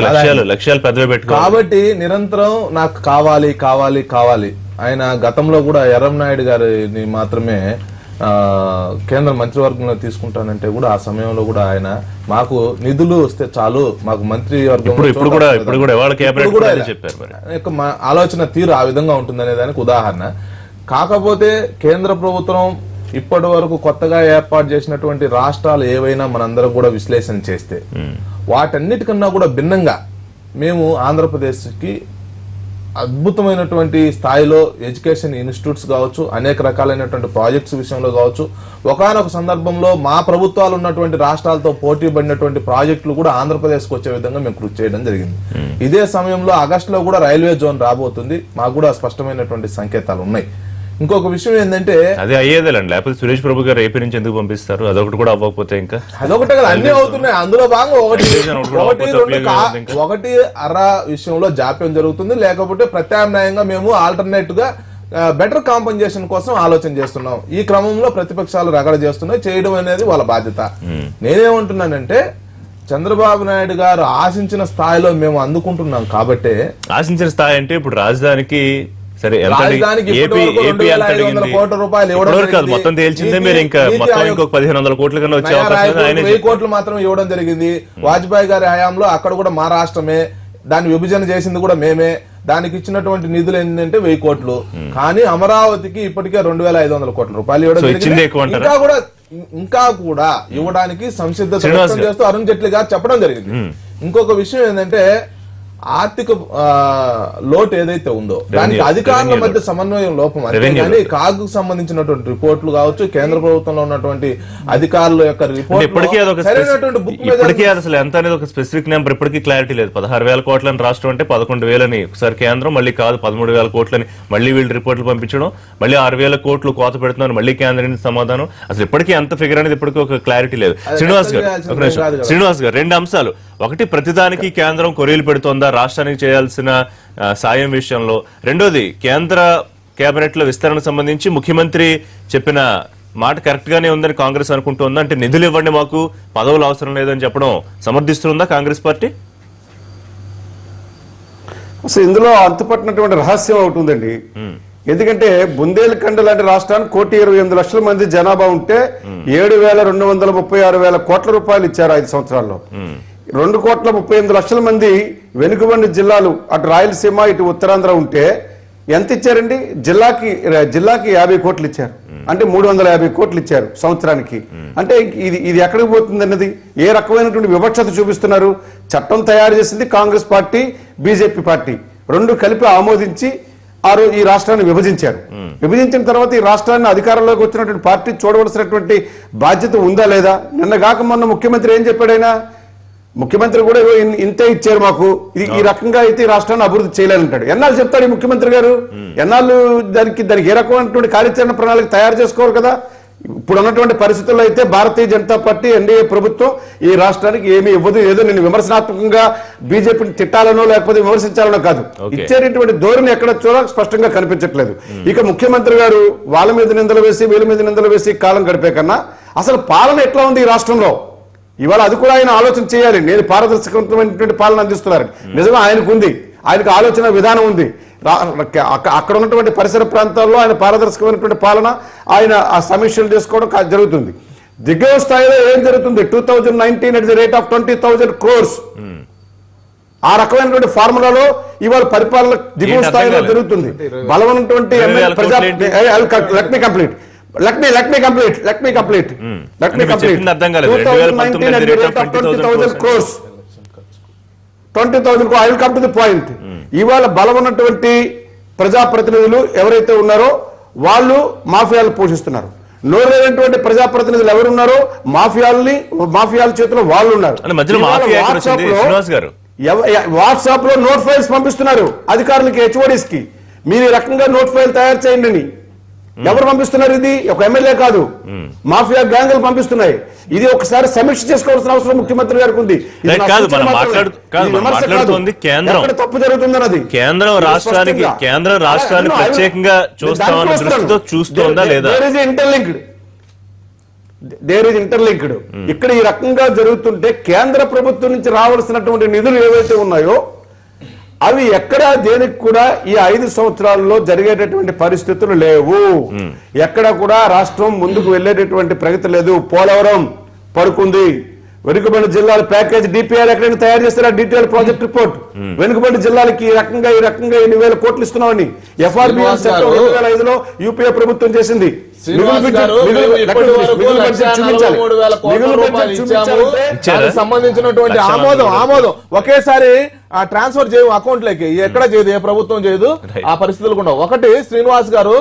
లక్ష్యాలు పెద్దగా పెట్టుకో కాబట్టి నిరంతరం నాకు కావాలి కావాలి కావాలి. ఆయన గతంలో కూడా ఎర్రంనాయుడు గారిని మాత్రమే కేంద్ర మంత్రివర్గంలో తీసుకుంటానంటే కూడా ఆ సమయంలో కూడా ఆయన మాకు నిధులు వస్తే చాలు, మాకు మంత్రివర్గం ఆలోచన తీరు ఆ విధంగా ఉంటుందనే దానికి ఉదాహరణ. కాకపోతే కేంద్ర ప్రభుత్వం ఇప్పటి వరకు కొత్తగా ఏర్పాటు చేసినటువంటి రాష్ట్రాలు ఏవైనా మనందరం కూడా విశ్లేషణ చేస్తే వాటన్నిటికన్నా కూడా భిన్నంగా మేము ఆంధ్రప్రదేశ్కి అద్భుతమైనటువంటి స్థాయిలో ఎడ్యుకేషన్ ఇన్స్టిట్యూట్స్ కావచ్చు, అనేక రకాలైనటువంటి ప్రాజెక్ట్స్ విషయంలో కావచ్చు, ఒకానొక సందర్భంలో మా ప్రభుత్వాలు ఉన్నటువంటి రాష్ట్రాలతో పోటీ పడినటువంటి ప్రాజెక్టులు కూడా ఆంధ్రప్రదేశ్కి వచ్చే విధంగా మేము కృషి చేయడం జరిగింది. ఇదే సమయంలో ఆగస్టులో కూడా రైల్వే జోన్ రాబోతుంది, మాకు కూడా స్పష్టమైనటువంటి సంకేతాలు ఉన్నాయి. ఇంకొక విషయం ఏంటంటే అదే అయ్యేదేలండి, లేకపోతే సురేష్ ప్రభు గారు ఏపీ నుంచి ఎందుకు పంపిస్తారు? అదొకటి కూడా అవ్వకపోతే ఇంకా అదొకటే కదా, అన్ని అవుతున్నాయి. అందులో భాగంగా ఒకటి అర విషయంలో జాప్యం జరుగుతుంది, లేకపోతే ప్రత్యామ్నాయంగా మేము ఆల్టర్నేట్ గా బెటర్ కాంపెన్సేషన్ కోసం ఆలోచన చేస్తున్నాం. ఈ క్రమంలో ప్రతిపక్షాలు రగడ చేస్తున్నాయి, చేయడం అనేది వాళ్ళ బాధ్యత. నేనేమంటున్నానంటే చంద్రబాబు నాయుడు గారు ఆశించిన స్థాయిలో మేము అందుకుంటున్నాం. కాబట్టి ఆశించిన స్థాయి అంటే ఇప్పుడు రాజధానికి సరే మొత్తం తేల్చిందే, మీరు ఇంకా మొత్తం ఇంకొక 1500 కోట్ల కన్నా వచ్చే అవకాశం 1000 కోట్లు మాత్రం ఇవ్వడం జరిగింది. వాజ్పేయి గారి హయాంలో అక్కడ కూడా మా రాష్ట్రమే, దాన్ని విభజన చేసింది కూడా మేమే. దానికి ఇచ్చినటువంటి నిధులు ఏంటంటే 1000 కోట్లు. కానీ అమరావతికి ఇప్పటికే 2500 కోట్ల రూపాయలు ఇవ్వడం జరిగింది. ఇంకా కూడా ఇవ్వడానికి సంసిద్ధత వ్యక్తం చేస్తూ అరుణ్ జైట్లీ గారు చెప్పడం జరిగింది. ఇంకొక విషయం ఏంటంటే ఆర్థిక లోటు ఏదైతే ఉందో దానికి అధికారుల మధ్య సమన్వయం లోపం. అంతేగాని కాగు సంబంధించినటువంటి రిపోర్ట్లు కావచ్చు, కేంద్ర ప్రభుత్వంలో ఉన్నటువంటి అధికారుల యొక్క రిపోర్ట్ ఇప్పటికీ అసలు ఎంత అనేది ఒక స్పెసిఫిక్ నెంబర్ ఇప్పటికీ క్లారిటీ లేదు. 16,000 కోట్లని రాష్ట్రం అంటే 11,000 ఒకసారి కేంద్రం, మళ్ళీ కాదు 13,000 కోట్లని మళ్ళీ వీళ్ళు రిపోర్ట్లు పంపించడం, మళ్ళీ 6,000 కోట్లు కోత పెడుతున్నారు, మళ్ళీ కేంద్రం సమాధానం. అసలు ఇప్పటికీ అంత ఫిగర్ అనేది ఇప్పటికీ ఒక క్లారిటీ లేదు. శ్రీనివాస్ గారు 2 అంశాలు. ఒకటి, ప్రతిదానికి కేంద్రం కొరీలు పెడుతోందా రాష్ట్రానికి చేయాల్సిన సాయం విషయంలో? రెండోది, కేంద్ర కేబినెట్ లో విస్తరణ సంబంధించి ముఖ్యమంత్రి చెప్పిన మాట కరెక్ట్ గానే ఉందని కాంగ్రెస్ అనుకుంటోందా? అంటే నిధులు ఇవ్వండి, మాకు పదవులు అవసరం లేదని చెప్పడం సమర్థిస్తుందా కాంగ్రెస్ పార్టీ? అసలు ఇందులో అంతుపట్టినటువంటి రహస్యం ఒకటి ఉందండి. ఎందుకంటే బుందేల్ఖండ్ లాంటి రాష్ట్రానికి 1,28,00,000 మంది జనాభా ఉంటే 7,236,000 కోట్ల రూపాయలు ఇచ్చారు 5 సంవత్సరాల్లో. 2,38,00,000 మంది వెనుకబడిన జిల్లాలు, అటు రాయలసీమ ఇటు ఉత్తరాంధ్ర ఉంటే ఎంత ఇచ్చారండి? జిల్లాకి 50 కోట్లు ఇచ్చారు. అంటే 350 కోట్లు ఇచ్చారు సంవత్సరానికి. అంటే ఇది ఎక్కడికి పోతుంది అన్నది, ఏ రకమైనటువంటి వివక్షత చూపిస్తున్నారు? చట్టం తయారు చేసింది కాంగ్రెస్ పార్టీ, బీజేపీ పార్టీ రెండు కలిపి ఆమోదించి ఈ రాష్ట్రాన్ని విభజించారు. విభజించిన తర్వాత ఈ రాష్ట్రాన్ని అధికారంలోకి వచ్చినటువంటి పార్టీ చూడవలసినటువంటి బాధ్యత ఉందా లేదా? నిన్నగాక మొన్న ముఖ్యమంత్రి ఏం చెప్పాడైనా? ముఖ్యమంత్రి కూడా ఇంతే ఇచ్చారు మాకు, ఈ రకంగా అయితే ఈ రాష్ట్రాన్ని అభివృద్ధి చేయాలంటాడు. ఎన్నాళ్ళు చెప్తాడు ఈ ముఖ్యమంత్రి గారు? ఎన్నాళ్ళు దానికి ఏ రకమైనటువంటి కార్యాచరణ ప్రణాళిక తయారు చేసుకోవాలి కదా. ఇప్పుడు ఉన్నటువంటి పరిస్థితుల్లో అయితే భారతీయ జనతా పార్టీ ఎన్డీఏ ప్రభుత్వం ఈ రాష్ట్రానికి ఏమీ ఇవ్వదు. ఏదో నేను విమర్శనాత్మకంగా బీజేపీని తిట్టాలనో లేకపోతే విమర్శించాలనో కాదు, ఇచ్చేటటువంటి ధోరణి ఎక్కడ స్పష్టంగా కనిపించట్లేదు. ఇక ముఖ్యమంత్రి గారు వాళ్ళ మీద నిందలు వేసి వీళ్ళ మీద నిందలు వేసి కాలం గడిపే కన్నా అసలు పాలన ఎట్లా ఉంది ఈ రాష్ట్రంలో ఇవాళ అది కూడా ఆయన ఆలోచన చేయాలి. నేను పారదర్శకమైనటువంటి పాలన అందిస్తున్నారు, నిజంగా ఆయనకు ఉంది, ఆయనకు ఆలోచన విధానం ఉంది. అక్కడ ఉన్నటువంటి పరిసర ప్రాంతాల్లో ఆయన పారదర్శకమైనటువంటి పాలన, ఆయన ఆ సమీక్షలు చేసుకోవడం జరుగుతుంది. దిగువ స్థాయిలో ఏం జరుగుతుంది? 2019 at the rate of 20,000 crores. ఆ రకమైనటువంటి ఫార్ములాలో ఇవాళ పరిపాలన దిగువ స్థాయిలో జరుగుతుంది. బలమైనటువంటి Let me complete. 2019 at the rate of 20,000 crores. 20,000 crores. I will come to the point. ఇవాళ బలం ఉన్నటువంటి ప్రజాప్రతినిధులు ఎవరైతే ఉన్నారో వాళ్ళు మాఫియాలు పోషిస్తున్నారు. నోరైనటువంటి ప్రజాప్రతినిధులు ఎవరున్నారో మాఫియాల చేతిలో వాళ్ళు ఉన్నారు. వాట్సాప్ లో నోట్ ఫైల్స్ పంపిస్తున్నారు అధికారులకి, హెచ్ఓడీస్ కి. మీరు ఈ రకంగా నోట్ ఫైల్ తయారు చేయండి అని ఎవరు పంపిస్తున్నారు? ఇది ఒక ఎమ్మెల్యే కాదు, మాఫియా గ్యాంగులు పంపిస్తున్నాయి. ఇది ఒకసారి సమీక్ష చేసుకోవాల్సిన అవసరం ముఖ్యమంత్రి గారికి ఉంది. తప్పు జరుగుతుందన్నది కేంద్రం రాష్ట్రానికి ప్రత్యేకంగా చూస్తోందా లేదా? There is interlinked. ఇక్కడ ఈ రకంగా జరుగుతుంటే కేంద్ర ప్రభుత్వం నుంచి రావాల్సినటువంటి నిధులు ఏవైతే ఉన్నాయో అవి ఎక్కడ దేనికి కూడా ఈ 5 సంవత్సరాల్లో జరిగేటటువంటి పరిస్థితులు లేవు. ఎక్కడ కూడా రాష్ట్రం ముందుకు వెళ్లేటటువంటి ప్రగతి లేదు. పోలవరం పడుకుంది. వెనుకబడిన జిల్లాల ప్యాకేజ్ డిపిఆర్ ఎక్కడైనా తయారు చేస్తారా? Detail project report. వెనుకబడిన జిల్లాలకి ఈ రకంగా ఎన్ని వేల కోట్లు ఇస్తున్నామని ఎఫ్ఆర్బిఎన్ 2005లో యూపీఏ ప్రభుత్వం చేసింది. సంబంధించినటువంటి ఆమోదం ఒకేసారి ట్రాన్స్ఫర్ చేయవు అకౌంట్లకి, ఎక్కడ చేయదు, ఏ ప్రభుత్వం చేయదు. ఆ పరిస్థితులు కూడా ఒకటి శ్రీనివాస్ గారు,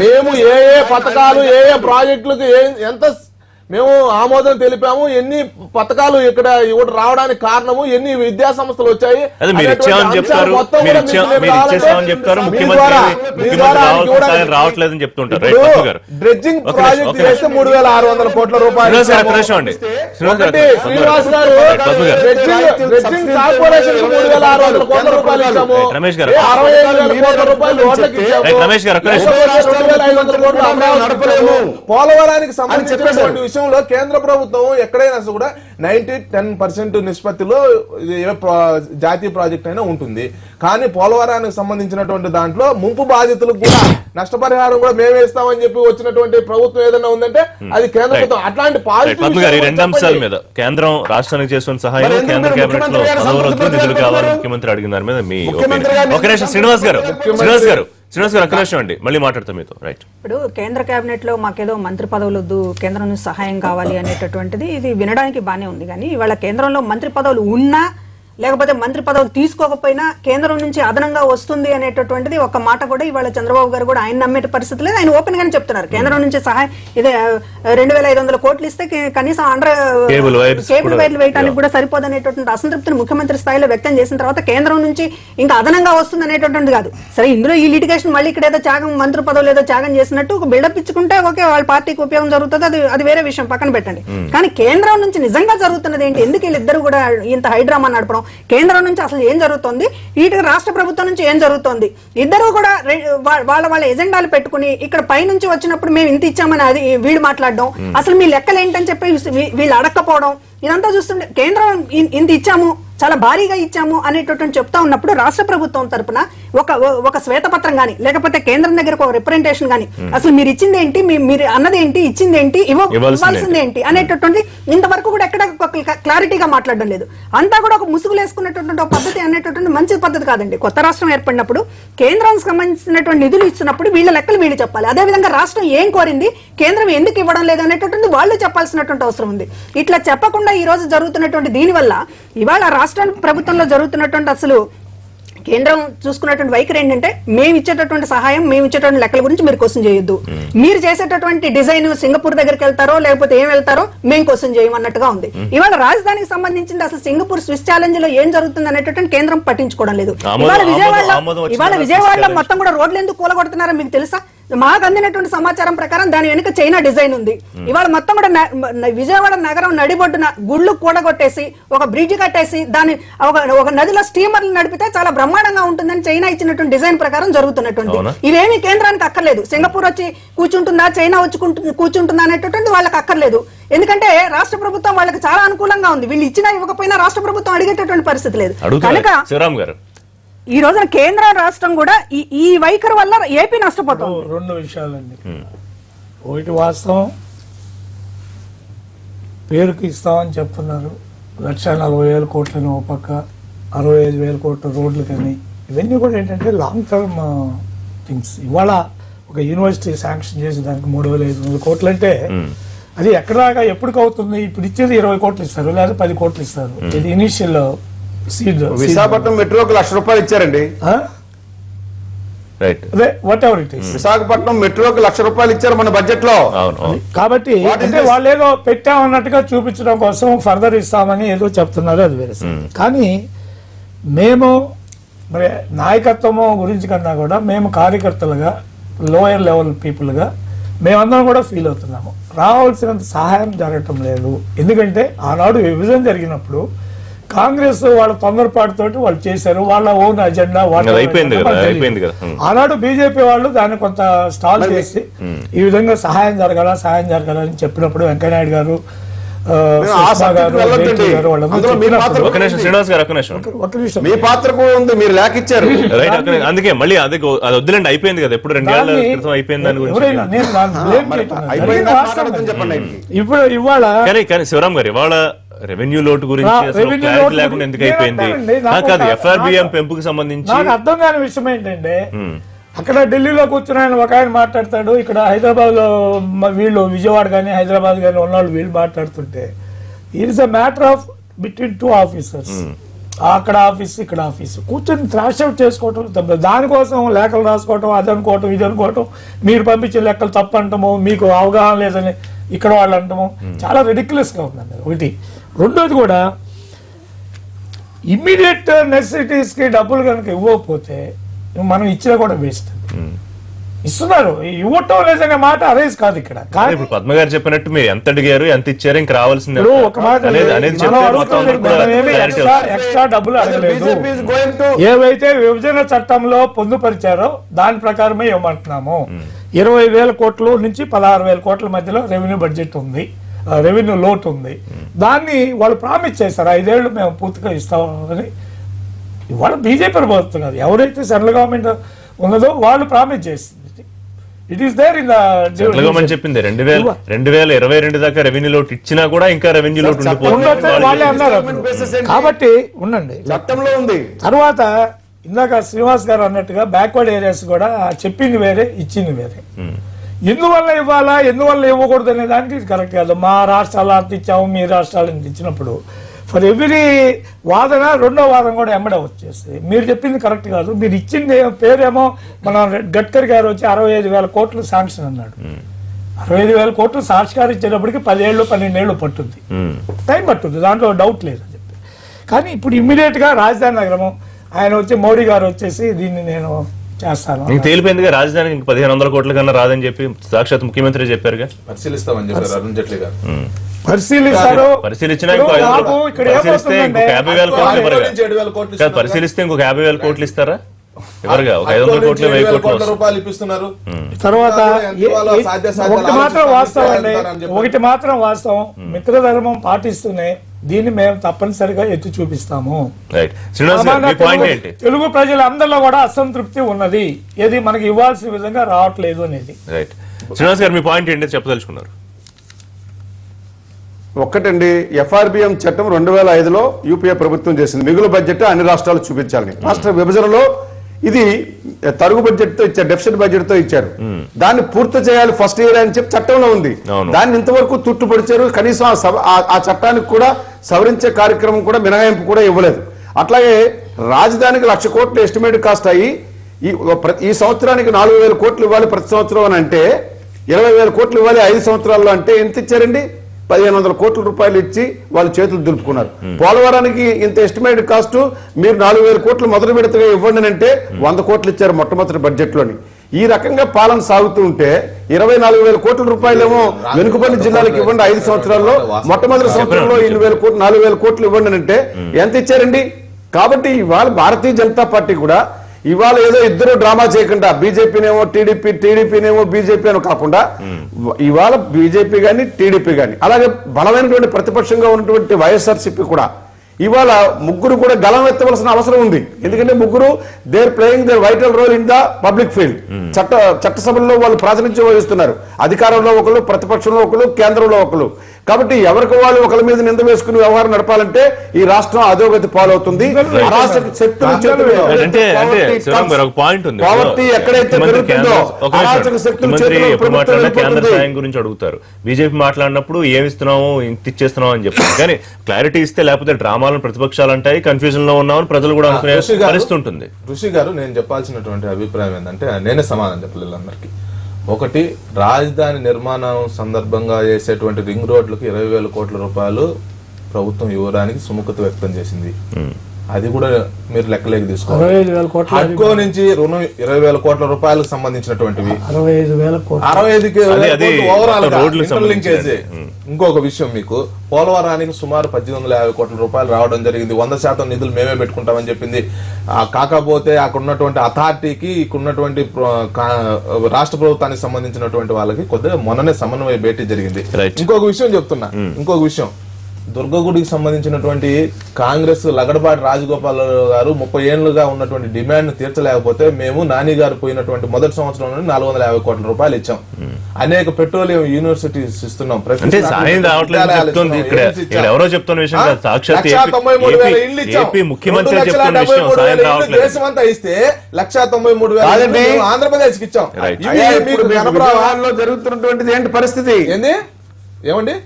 మేము ఏ పథకాలు ఏ ప్రాజెక్టులకు ఎంత మేము ఆమోదం తెలిపాము, ఎన్ని పథకాలు ఇక్కడ రావడానికి కారణము, ఎన్ని విద్యా సంస్థలు వచ్చాయి, డ్రెడ్జింగ్ ప్రాజెక్ట్ చేస్తే 3600 కోట్ల రూపాయలు. శ్రీనివాస్ గారు డ్రెడ్జింగ్ కార్పొరేషన్ 3600 కోట్ల రూపాయలు ఇచ్చాము, 65,000 కోట్ల రూపాయలు రోడ్లకి ఇచ్చాము, 2500 కోట్లు అమరావతి. పోలవరానికి సంబంధించినటువంటి విషయంలో కేంద్ర ప్రభుత్వం ఎక్కడైనా కూడా 90-10% నిష్పత్తిలో జాతీయ ప్రాజెక్ట్ అయినా ఉంటుంది. కానీ పోలవరానికి సంబంధించినటువంటి దాంట్లో ముంపు బాధితులకు కూడా నష్టపరిహారం కూడా మేమే ఇస్తామని చెప్పి వచ్చినటువంటి ప్రభుత్వం ఏదైనా ఉందంటే అది కేంద్ర ప్రభుత్వం. అట్లాంటి రెండు అంశాల మీద కేంద్రం రాష్ట్రానికి చేస్తున్న సహాయం, కేంద్ర కేబినెట్ లో నిధులు కావాలి ముఖ్యమంత్రి అడిగిన దాని మీద మీ శ్రీనివాస్ గారు ఒక్క నిమిషం అండి, మళ్ళీ మాట్లాడతాం మీతో. రైట్. ఇప్పుడు కేంద్ర కేబినెట్ లో మాకేదో మంత్రి పదవులు వద్దు, కేంద్రం నుంచి సహాయం కావాలి అనేటటువంటిది ఇది వినడానికి బానే ఉంది. కానీ ఇవాళ కేంద్రంలో మంత్రి పదవులు ఉన్నా లేకపోతే మంత్రి పదవులు తీసుకోకపోయినా కేంద్రం నుంచి అదనంగా వస్తుంది అనేటటువంటిది ఒక మాట కూడా ఇవాళ చంద్రబాబు గారు కూడా ఆయన నమ్మే పరిస్థితి లేదు. ఆయన ఓపెన్ గానే చెప్తున్నారు కేంద్రం నుంచి సహాయం ఇదే 2500 కోట్లు ఇస్తే కనీసం కేబుల్ వైర్లు వేయడానికి కూడా సరిపోదు అనేటటువంటి అసంతృప్తిని ముఖ్యమంత్రి స్థాయిలో వ్యక్తం చేసిన తర్వాత కేంద్రం నుంచి ఇంకా అదనంగా వస్తుంది అనేటటువంటిది కాదు. సరే, ఇందులో ఈ లిటిగేషన్ మళ్ళీ ఇక్కడ ఏదో త్యాగం మంత్రి పదవులు ఏదో త్యాగం చేసినట్టు ఒక బిల్డప్ ఇచ్చుకుంటే ఓకే, వాళ్ళ పార్టీకి ఉపయోగం జరుగుతుంది, అది వేరే విషయం, పక్కన పెట్టండి. కానీ కేంద్రం నుంచి నిజంగా జరుగుతున్నది ఏంటి? ఎందుకు వీళ్ళిద్దరు కూడా ఇంత హైడ్రామా నడపడం? కేంద్రం నుంచి అసలు ఏం జరుగుతుంది, ఇటు రాష్ట్ర ప్రభుత్వం నుంచి ఏం జరుగుతుంది? ఇద్దరు కూడా వాళ్ళ ఎజెండాలు పెట్టుకుని ఇక్కడ పై నుంచి వచ్చినప్పుడు మేము ఇంత ఇచ్చామని అది వీళ్ళు మాట్లాడడం, అసలు మీ లెక్కలు ఏంటని చెప్పి వీళ్ళు అడక్కపోవడం, ఇదంతా చూస్తుంటే కేంద్రం ఇంత ఇచ్చాము, చాలా భారీగా ఇచ్చాము అనేటటువంటి చెప్తా ఉన్నప్పుడు రాష్ట్ర ప్రభుత్వం తరపున ఒక శ్వేతపత్రం గానీ లేకపోతే కేంద్రం దగ్గర ఒక రిప్రజెంటేషన్ గానీ అసలు మీరు ఇచ్చింది ఏంటి, మీరు అన్నది ఏంటి, ఇచ్చింది ఏంటి, ఇవ్వాల్సింది ఏంటి అనేటటువంటి ఇంతవరకు కూడా ఎక్కడ క్లారిటీగా మాట్లాడడం లేదు. అంతా కూడా ఒక ముసుగులు వేసుకున్నటువంటి పద్ధతి అనేటటువంటి మంచి పద్ధతి కాదండి. కొత్త రాష్ట్రం ఏర్పడినప్పుడు కేంద్రానికి సంబంధించినటువంటి నిధులు ఇచ్చినప్పుడు వీళ్ళ లెక్కలు వీళ్ళు చెప్పాలి. అదేవిధంగా రాష్ట్రం ఏం కోరింది, కేంద్రం ఎందుకు ఇవ్వడం లేదు అనేటటువంటి వాళ్ళు చెప్పాల్సినటువంటి అవసరం ఉంది. ఇట్లా చెప్పకుండా ఈ రోజు జరుగుతున్నటువంటి దీనివల్ల ఇవాళ రాష్ట్ర ప్రభుత్వంలో జరుగుతున్నటువంటి అసలు కేంద్రం చూసుకున్నటువంటి వైఖరి ఏంటంటే మేము ఇచ్చేటటువంటి సహాయం, మేము ఇచ్చేటువంటి లెక్కల గురించి మీరు క్వశ్చన్ చేయొద్దు, మీరు చేసేటటువంటి డిజైన్ సింగపూర్ దగ్గరికి వెళ్తారో లేకపోతే ఏం వెళ్తారో మేము క్వశ్చన్ చేయమన్నట్టుగా ఉంది. ఇవాళ రాజధానికి సంబంధించింది అసలు సింగపూర్ స్విస్ ఛాలెంజ్ లో ఏం జరుగుతుంది అనేటటువంటి కేంద్రం పట్టించుకోవడం లేదు. ఇవాళ విజయవాడలో మొత్తం కూడా రోడ్లు ఎందుకు కూలగొడుతున్నారో మీకు తెలుసా? మాకు అందినటువంటి సమాచారం ప్రకారం దాని వెనుక చైనా డిజైన్ ఉంది. ఇవాళ మొత్తం కూడా విజయవాడ నగరం నడిబొడ్డున గుళ్ళు కూడగొట్టేసి ఒక బ్రిడ్జ్ కట్టేసి దాని ఒక నదిలో స్టీమర్లు నడిపితే చాలా బ్రహ్మాండంగా ఉంటుందని చైనా ఇచ్చినటువంటి డిజైన్ ప్రకారం జరుగుతున్నటువంటి ఇవేమి కేంద్రానికి అక్కర్లేదు. సింగపూర్ వచ్చి కూర్చుంటుందా, చైనా వచ్చి కూర్చుంటుందా అనేటటువంటి వాళ్ళకి అక్కర్లేదు. ఎందుకంటే రాష్ట్ర ప్రభుత్వం వాళ్ళకి చాలా అనుకూలంగా ఉంది. వీళ్ళు ఇచ్చినా ఇవ్వకపోయినా రాష్ట్ర ప్రభుత్వం అడిగేటటువంటి పరిస్థితి లేదు. కనుక ఈ రోజున కేంద్ర రాష్ట్రం కూడా ఈ వైఖరి వల్ల ఏపీ నష్టపోతుంది. రెండు విషయాలండి. ఒకటి వాస్తవం, పేరుకి ఇస్తామని చెప్తున్నారు 1,40,000 కోట్లని ఒక పక్క, 65,000 కోట్ల రోడ్లు కానీ ఇవన్నీ కూడా ఏంటంటే లాంగ్ టర్మ్ థింగ్స్. ఇవాళ ఒక యూనివర్సిటీ శాంక్షన్ చేసి దానికి 3,500 కోట్లు అంటే అది ఎక్కడాగా ఎప్పటికవుతుంది? ఇప్పుడు ఇచ్చేది 20 కోట్లు ఇస్తారు లేదా 10 కోట్లు ఇస్తారు. ఇది ఇనిషియల్ సీడ్. విశాఖపట్నం మెట్రోకి 1,00,000 రూపాయలు ఇచ్చారండి. రైట్ అదే whatever it is. Visakhapatnam మెట్రోకి ₹1,00,000 ఇచ్చారు మన బడ్జెట్ లో. కాబట్టి అంటే వాళ్ళు ఏదో పెట్టామన్నట్టుగా చూపించడం కోసం ఫర్దర్ ఇస్తామని ఏదో చెప్తున్నారు, అది వేరే. కానీ మేము మరి నాయకత్వము గురించి కన్నా కూడా మేము కార్యకర్తలుగా లోయర్ లెవెల్ పీపుల్గా మేమందరం కూడా ఫీల్ అవుతున్నాము. రావాల్సినంత సహాయం జరగటం లేదు. ఎందుకంటే ఆనాడు విభజన జరిగినప్పుడు కాంగ్రెస్ వాళ్ళ తొందరపాటుతోటి వాళ్ళు చేశారు, వాళ్ళ ఓన్ అజెండా ఆనాడు బీజేపీ వాళ్ళు దాన్ని కొంత స్టాల్ చేసి ఈ విధంగా సహాయం జరగాలని చెప్పినప్పుడు వెంకయ్యనాయుడు గారు మీ పాత్రకు ఉంది, మీరు లేఖ ఇచ్చారు. అందుకే మళ్ళీ అదే అది వద్దులేండి, అయిపోయింది కదా, ఎప్పుడు 2 ఏళ్ల క్రితం అయిపోయింది. ఇప్పుడు ఇవాళ కానీ శివరాం గారు ఇవాళ రెవెన్యూ లోటు గురించి లేకుండా ఎందుకు అయిపోయింది కాదు, FRBM పెంపుకు సంబంధించి నాకు అర్థం కాని విషయం ఏంటంటే అక్కడ ఢిల్లీలో కూర్చుని ఆయన ఒక ఆయన మాట్లాడతాడు, ఇక్కడ హైదరాబాద్ లో వీళ్ళు విజయవాడ కానీ హైదరాబాద్ కానీ ఉన్నవాళ్ళు వీళ్ళు మాట్లాడుతుంటే it is a matter of between 2 officers. అక్కడ ఆఫీస్ ఇక్కడ ఆఫీస్ కూర్చొని థ్రాష్ అవుట్ చేసుకోవటం తప్ప, దానికోసం లేఖలు రాసుకోవటం అది అనుకోవటం ఇది అనుకోవటం, మీరు పంపించే లెక్కలు తప్పు అంటాము, మీకు అవగాహన లేదని ఇక్కడ వాళ్ళు అంటాము, చాలా రిడిక్యులస్ గా ఉందండి ఒకటి. రెండోది కూడా ఇమ్మీడియట్ నెసెసిటీస్ కి డబ్బులు కనుక ఇవ్వకపోతే మనం ఇచ్చినా కూడా వేస్ట్. ఇస్తున్నారు, ఇవ్వటం లేదనే మాట అరేజ్ కాదు ఇక్కడ. ఇప్పుడు పద్మ గారు చెప్పినట్టు మీరు ఎంత అడిగారు ఎంత ఇచ్చారు ఇంకా రావాల్సింది ఒక మాట, ఎక్స్ట్రా డబ్బులు అడగలేదు. ఏవైతే విభజన చట్టంలో పొందుపరిచారో దాని ప్రకారమే ఇవ్వమంటున్నాము. 20,000 కోట్ల నుంచి 16,000 కోట్ల మధ్యలో రెవెన్యూ బడ్జెట్ ఉంది, రెవెన్యూ లోటు ఉంది. దాన్ని వాళ్ళు ప్రామిస్ చేశారు 5 ఏళ్ళు మేము పూర్తిగా ఇస్తామని. ఇవాళ బీజేపీ ప్రభుత్వం కాదు, ఎవరైతే సెంట్రల్ గవర్నమెంట్ ఉన్నదో వాళ్ళు ప్రామిస్ చేసింది. It is there in central government చెప్పింది 2022 దాకా రెవెన్యూ లోటు ఇచ్చినా కూడా ఇంకా రెవెన్యూ లోటు వాళ్ళే అన్నారు. కాబట్టి ఉండండి, చట్టంలో ఉంది. తర్వాత ఇందాక శ్రీనివాస్ గారు అన్నట్టుగా బ్యాక్వర్డ్ ఏరియాస్ కూడా చెప్పింది వేరే ఇచ్చింది వేరే. ఎందువల్ల ఇవ్వాలా ఎందువల్ల ఇవ్వకూడదు అనే దానికి ఇది కరెక్ట్ కాదు. మా రాష్ట్రాలు అంత ఇచ్చాము మీ రాష్ట్రాలు ఇంత ఇచ్చినప్పుడు ఫర్ ఎవ్రీ వాదన రెండో వాదన కూడా ఎమ్మడే వచ్చేస్తుంది. మీరు చెప్పింది కరెక్ట్ కాదు, మీరు ఇచ్చింది పేరేమో మన గడ్కరీ గారు వచ్చి 65,000 కోట్లు శాంక్షన్ అన్నాడు. 65,000 కోట్లు సాక్షికారం ఇచ్చేటప్పటికి 10 ఏళ్ళు 12 ఏళ్ళు పట్టుద్ది, టైం పట్టుద్ది, దాంట్లో డౌట్ లేదు అని చెప్పి. కానీ ఇప్పుడు ఇమ్మీడియట్ గా రాజధాని నగరము ఆయన వచ్చి మోడీ గారు వచ్చేసి దీన్ని నేను చేస్తాను తేలిపోయిందిగా, రాజధానికి 1,500 కోట్ల కన్నా రాదని చెప్పి సాక్షాత్ ముఖ్యమంత్రి చెప్పారుగా. పరిశీలిస్తామని చెప్పారు అరుణ్ జైట్లీ గారు. పరిశీలిస్తారు, పరిశీలిస్తే ఇంకొక 50,000 కోట్లు ఇస్తారా? ఎవరుగా ఒక 500 కోట్లు 1,000 కోట్ల రూపాయలు ఇప్పిస్తున్నారు. తర్వాత ఒకటి మాత్రం వాస్తవం, మిత్రధర్మం పాటిస్తూనే దీన్ని మేము తప్పనిసరిగా ఎత్తి చూపిస్తాము. తెలుగు ప్రజలందరిలో కూడా అసంతృప్తి ఉన్నది, ఏది మనకి ఇవ్వాల్సిన విధంగా రావట్లేదు అనేది. శ్రీనివాస్ గారు మీ పాయింట్ ఏంటి చెప్పదలుచుకున్నారు? ఒక్కటండి, FRBM చట్టం 2005లో యూపీఏ ప్రభుత్వం చేసింది. మిగులు బడ్జెట్ అన్ని రాష్ట్రాలు చూపించాలని. రాష్ట్ర విభజనలో ఇది తరుగు బడ్జెట్ తో ఇచ్చారు, డెఫిసిట్ బడ్జెట్ తో ఇచ్చారు. దాన్ని పూర్తి చేయాలి ఫస్ట్ ఇయర్ అని చెప్పి చట్టంలో ఉంది. దాన్ని ఇంతవరకు తుట్టుపడిచారు. కనీసం ఆ చట్టానికి కూడా సవరించే కార్యక్రమం కూడా మినహాయింపు కూడా ఇవ్వలేదు. అట్లాగే రాజధానికి 1,00,000 కోట్లు ఎస్టిమేట్ కాస్ట్ అయ్యి ఈ సంవత్సరానికి 4,000 కోట్లు ఇవ్వాలి ప్రతి సంవత్సరం అని అంటే 20,000 కోట్లు ఇవ్వాలి 5 సంవత్సరాల్లో అంటే ఎంత ఇచ్చారండి? 1,500 కోట్ల రూపాయలు ఇచ్చి వాళ్ళు చేతులు దులుపుకున్నారు. పోలవరానికి ఇంత ఎస్టిమేట్ కాస్ట్ మీరు 4,000 కోట్లు మొదటి విడతగా ఇవ్వండి అంటే 100 కోట్లు ఇచ్చారు మొట్టమొదటి బడ్జెట్ లోని. ఈ రకంగా పాలన సాగుతూ ఉంటే 24,000 కోట్ల రూపాయలేమో వెనుకబడిన జిల్లాలకు ఇవ్వండి 5 సంవత్సరాల్లో, మొట్టమొదటి సంవత్సరంలో 4,000 కోట్లు ఇవ్వండి అంటే ఎంత ఇచ్చారండి? కాబట్టి ఇవాళ భారతీయ జనతా పార్టీ కూడా ఇవాళ ఏదో ఇద్దరు డ్రామా చేయకుండా బీజేపీనేమో టీడీపీనేమో బీజేపీ అని కాకుండా ఇవాళ బీజేపీ గాని టీడీపీ గాని అలాగే బలమైనటువంటి ప్రతిపక్షంగా ఉన్నటువంటి వైఎస్ఆర్సీపీ కూడా ఇవాళ ముగ్గురు కూడా గలం ఎత్తవలసిన అవసరం ఉంది. ఎందుకంటే ముగ్గురు they're playing their vital role in the public field. చట్టసభల్లో వాళ్ళు ప్రాతినిధ్యం వహిస్తున్నారు. అధికారంలో ఒకరు, ప్రతిపక్షంలో ఒకరు, కేంద్రంలో ఒకరు. కాబట్టి ఎవరికి వాళ్ళు ఒకరి మీద నింద వేసుకుని వ్యవహారం నడపాలంటే ఈ రాష్ట్రం అధోగతి పాలవుతుంది. అరాచక శక్తులు పావర్టీ ఎక్కడైతే పెరుగుతుందో అరాచక శక్తులు కేంద్ర సాయం గురించి అడుగుతారు. బీజేపీ మాట్లాడినప్పుడు ఏమి ఇస్తున్నాము ఇంత ఇచ్చేస్తున్నాం అని చెప్పారు. కానీ క్లారిటీ ఇస్తే లేకపోతే డ్రామాలను ప్రతిపక్షాలు అంటాయి, కన్ఫ్యూజన్ లో ఉన్నామని ప్రజలు కూడా అనుకునే పరిస్థితి ఉంటుంది. ఋషి గారు, నేను చెప్పాల్సినటువంటి అభిప్రాయం ఏంటంటే నేనే సమాధానం చెప్పలేదు అందరికి. ఒకటి, రాజధాని నిర్మాణం సందర్భంగా చేసేటువంటి రింగ్ రోడ్లకు 20,000 కోట్ల రూపాయలు ప్రభుత్వం ఇవ్వడానికి సుముఖత వ్యక్తం చేసింది. అది కూడా మీరు లెక్కలేకి తీసుకోవాలి. హడ్కో నుంచి రుణం 20,000 కోట్ల రూపాయలకు సంబంధించినటువంటివి 65 ఓవరాల్ లింకేజ్. ఇంకొక విషయం, మీకు పోలవరానికి సుమారు 1850 కోట్ల రూపాయలు రావడం జరిగింది. 100% నిధులు మేమే పెట్టుకుంటామని చెప్పింది. కాకపోతే అక్కడ ఉన్నటువంటి అథారిటీకి ఇక్కడ ఉన్నటువంటి రాష్ట్ర ప్రభుత్వానికి సంబంధించినటువంటి వాళ్ళకి కొద్దిగా మొన్ననే సమన్వయ భేటీ జరిగింది. ఇంకొక విషయం చెప్తున్నా, ఇంకొక విషయం, దుర్గగుడికి సంబంధించినటువంటి కాంగ్రెస్ లగడపాటి రాజగోపాల్ గారు 30 ఏళ్లుగా ఉన్నటువంటి డిమాండ్ తీర్చలేకపోతే మేము నాని గారు పోయినటువంటి మొదటి సంవత్సరంలో 450 కోట్ల రూపాయలు ఇచ్చాం. అనేక పెట్రోలియం యూనివర్సిటీస్ ఇస్తున్నాం. దేశమంతా ఇస్తే 193,000 ఆంధ్రప్రదేశ్ కి ఇచ్చాం. జరుగుతున్నటువంటిది ఏంటి పరిస్థితి? ఏమండి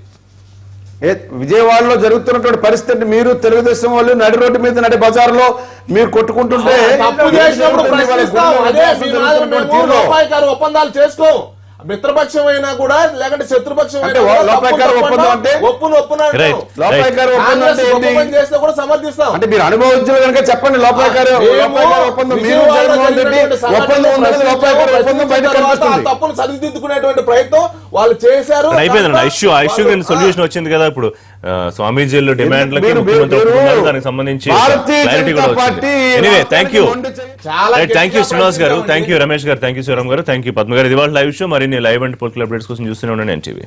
విజయవాడలో జరుగుతున్నటువంటి పరిస్థితి, మీరు తెలుగుదేశం వాళ్ళు నడి రోడ్డు మీద నడి బజార్లో మీరు కొట్టుకుంటుంటే ఒప్పందాలు చేసుకో, మిత్రపక్షం అయినా కూడా లేకుంటే శత్రుపక్షం చేస్తే కూడా సమర్థిస్తాం. అంటే మీరు అనుభవించిన కనుక చెప్పండి. తప్పును సరిదిద్దుకునేటువంటి ప్రయత్నం వాళ్ళు చేశారు. సొల్యూషన్ వచ్చింది కదా ఇప్పుడు స్వామీజీలు డిమాండ్లకి దానికి సంబంధించి క్లారిటీ కూడా వచ్చింది. ఎనీవే, థ్యాంక్ యూ శ్రీనివాస్ గారు, థ్యాంక్ యూ రమేష్ గారు, థ్యాంక్ యూ శివరామ్ గారు, థ్యాంక్ యూ పద్మ గారు. ఇది వాళ్ళ లైవ్ షో. మరిన్ని లైవ్ అండ్ పొలిటికల్ అప్డేట్స్ కోసం చూస్తూనే ఉండండి ఎన్టీవీ.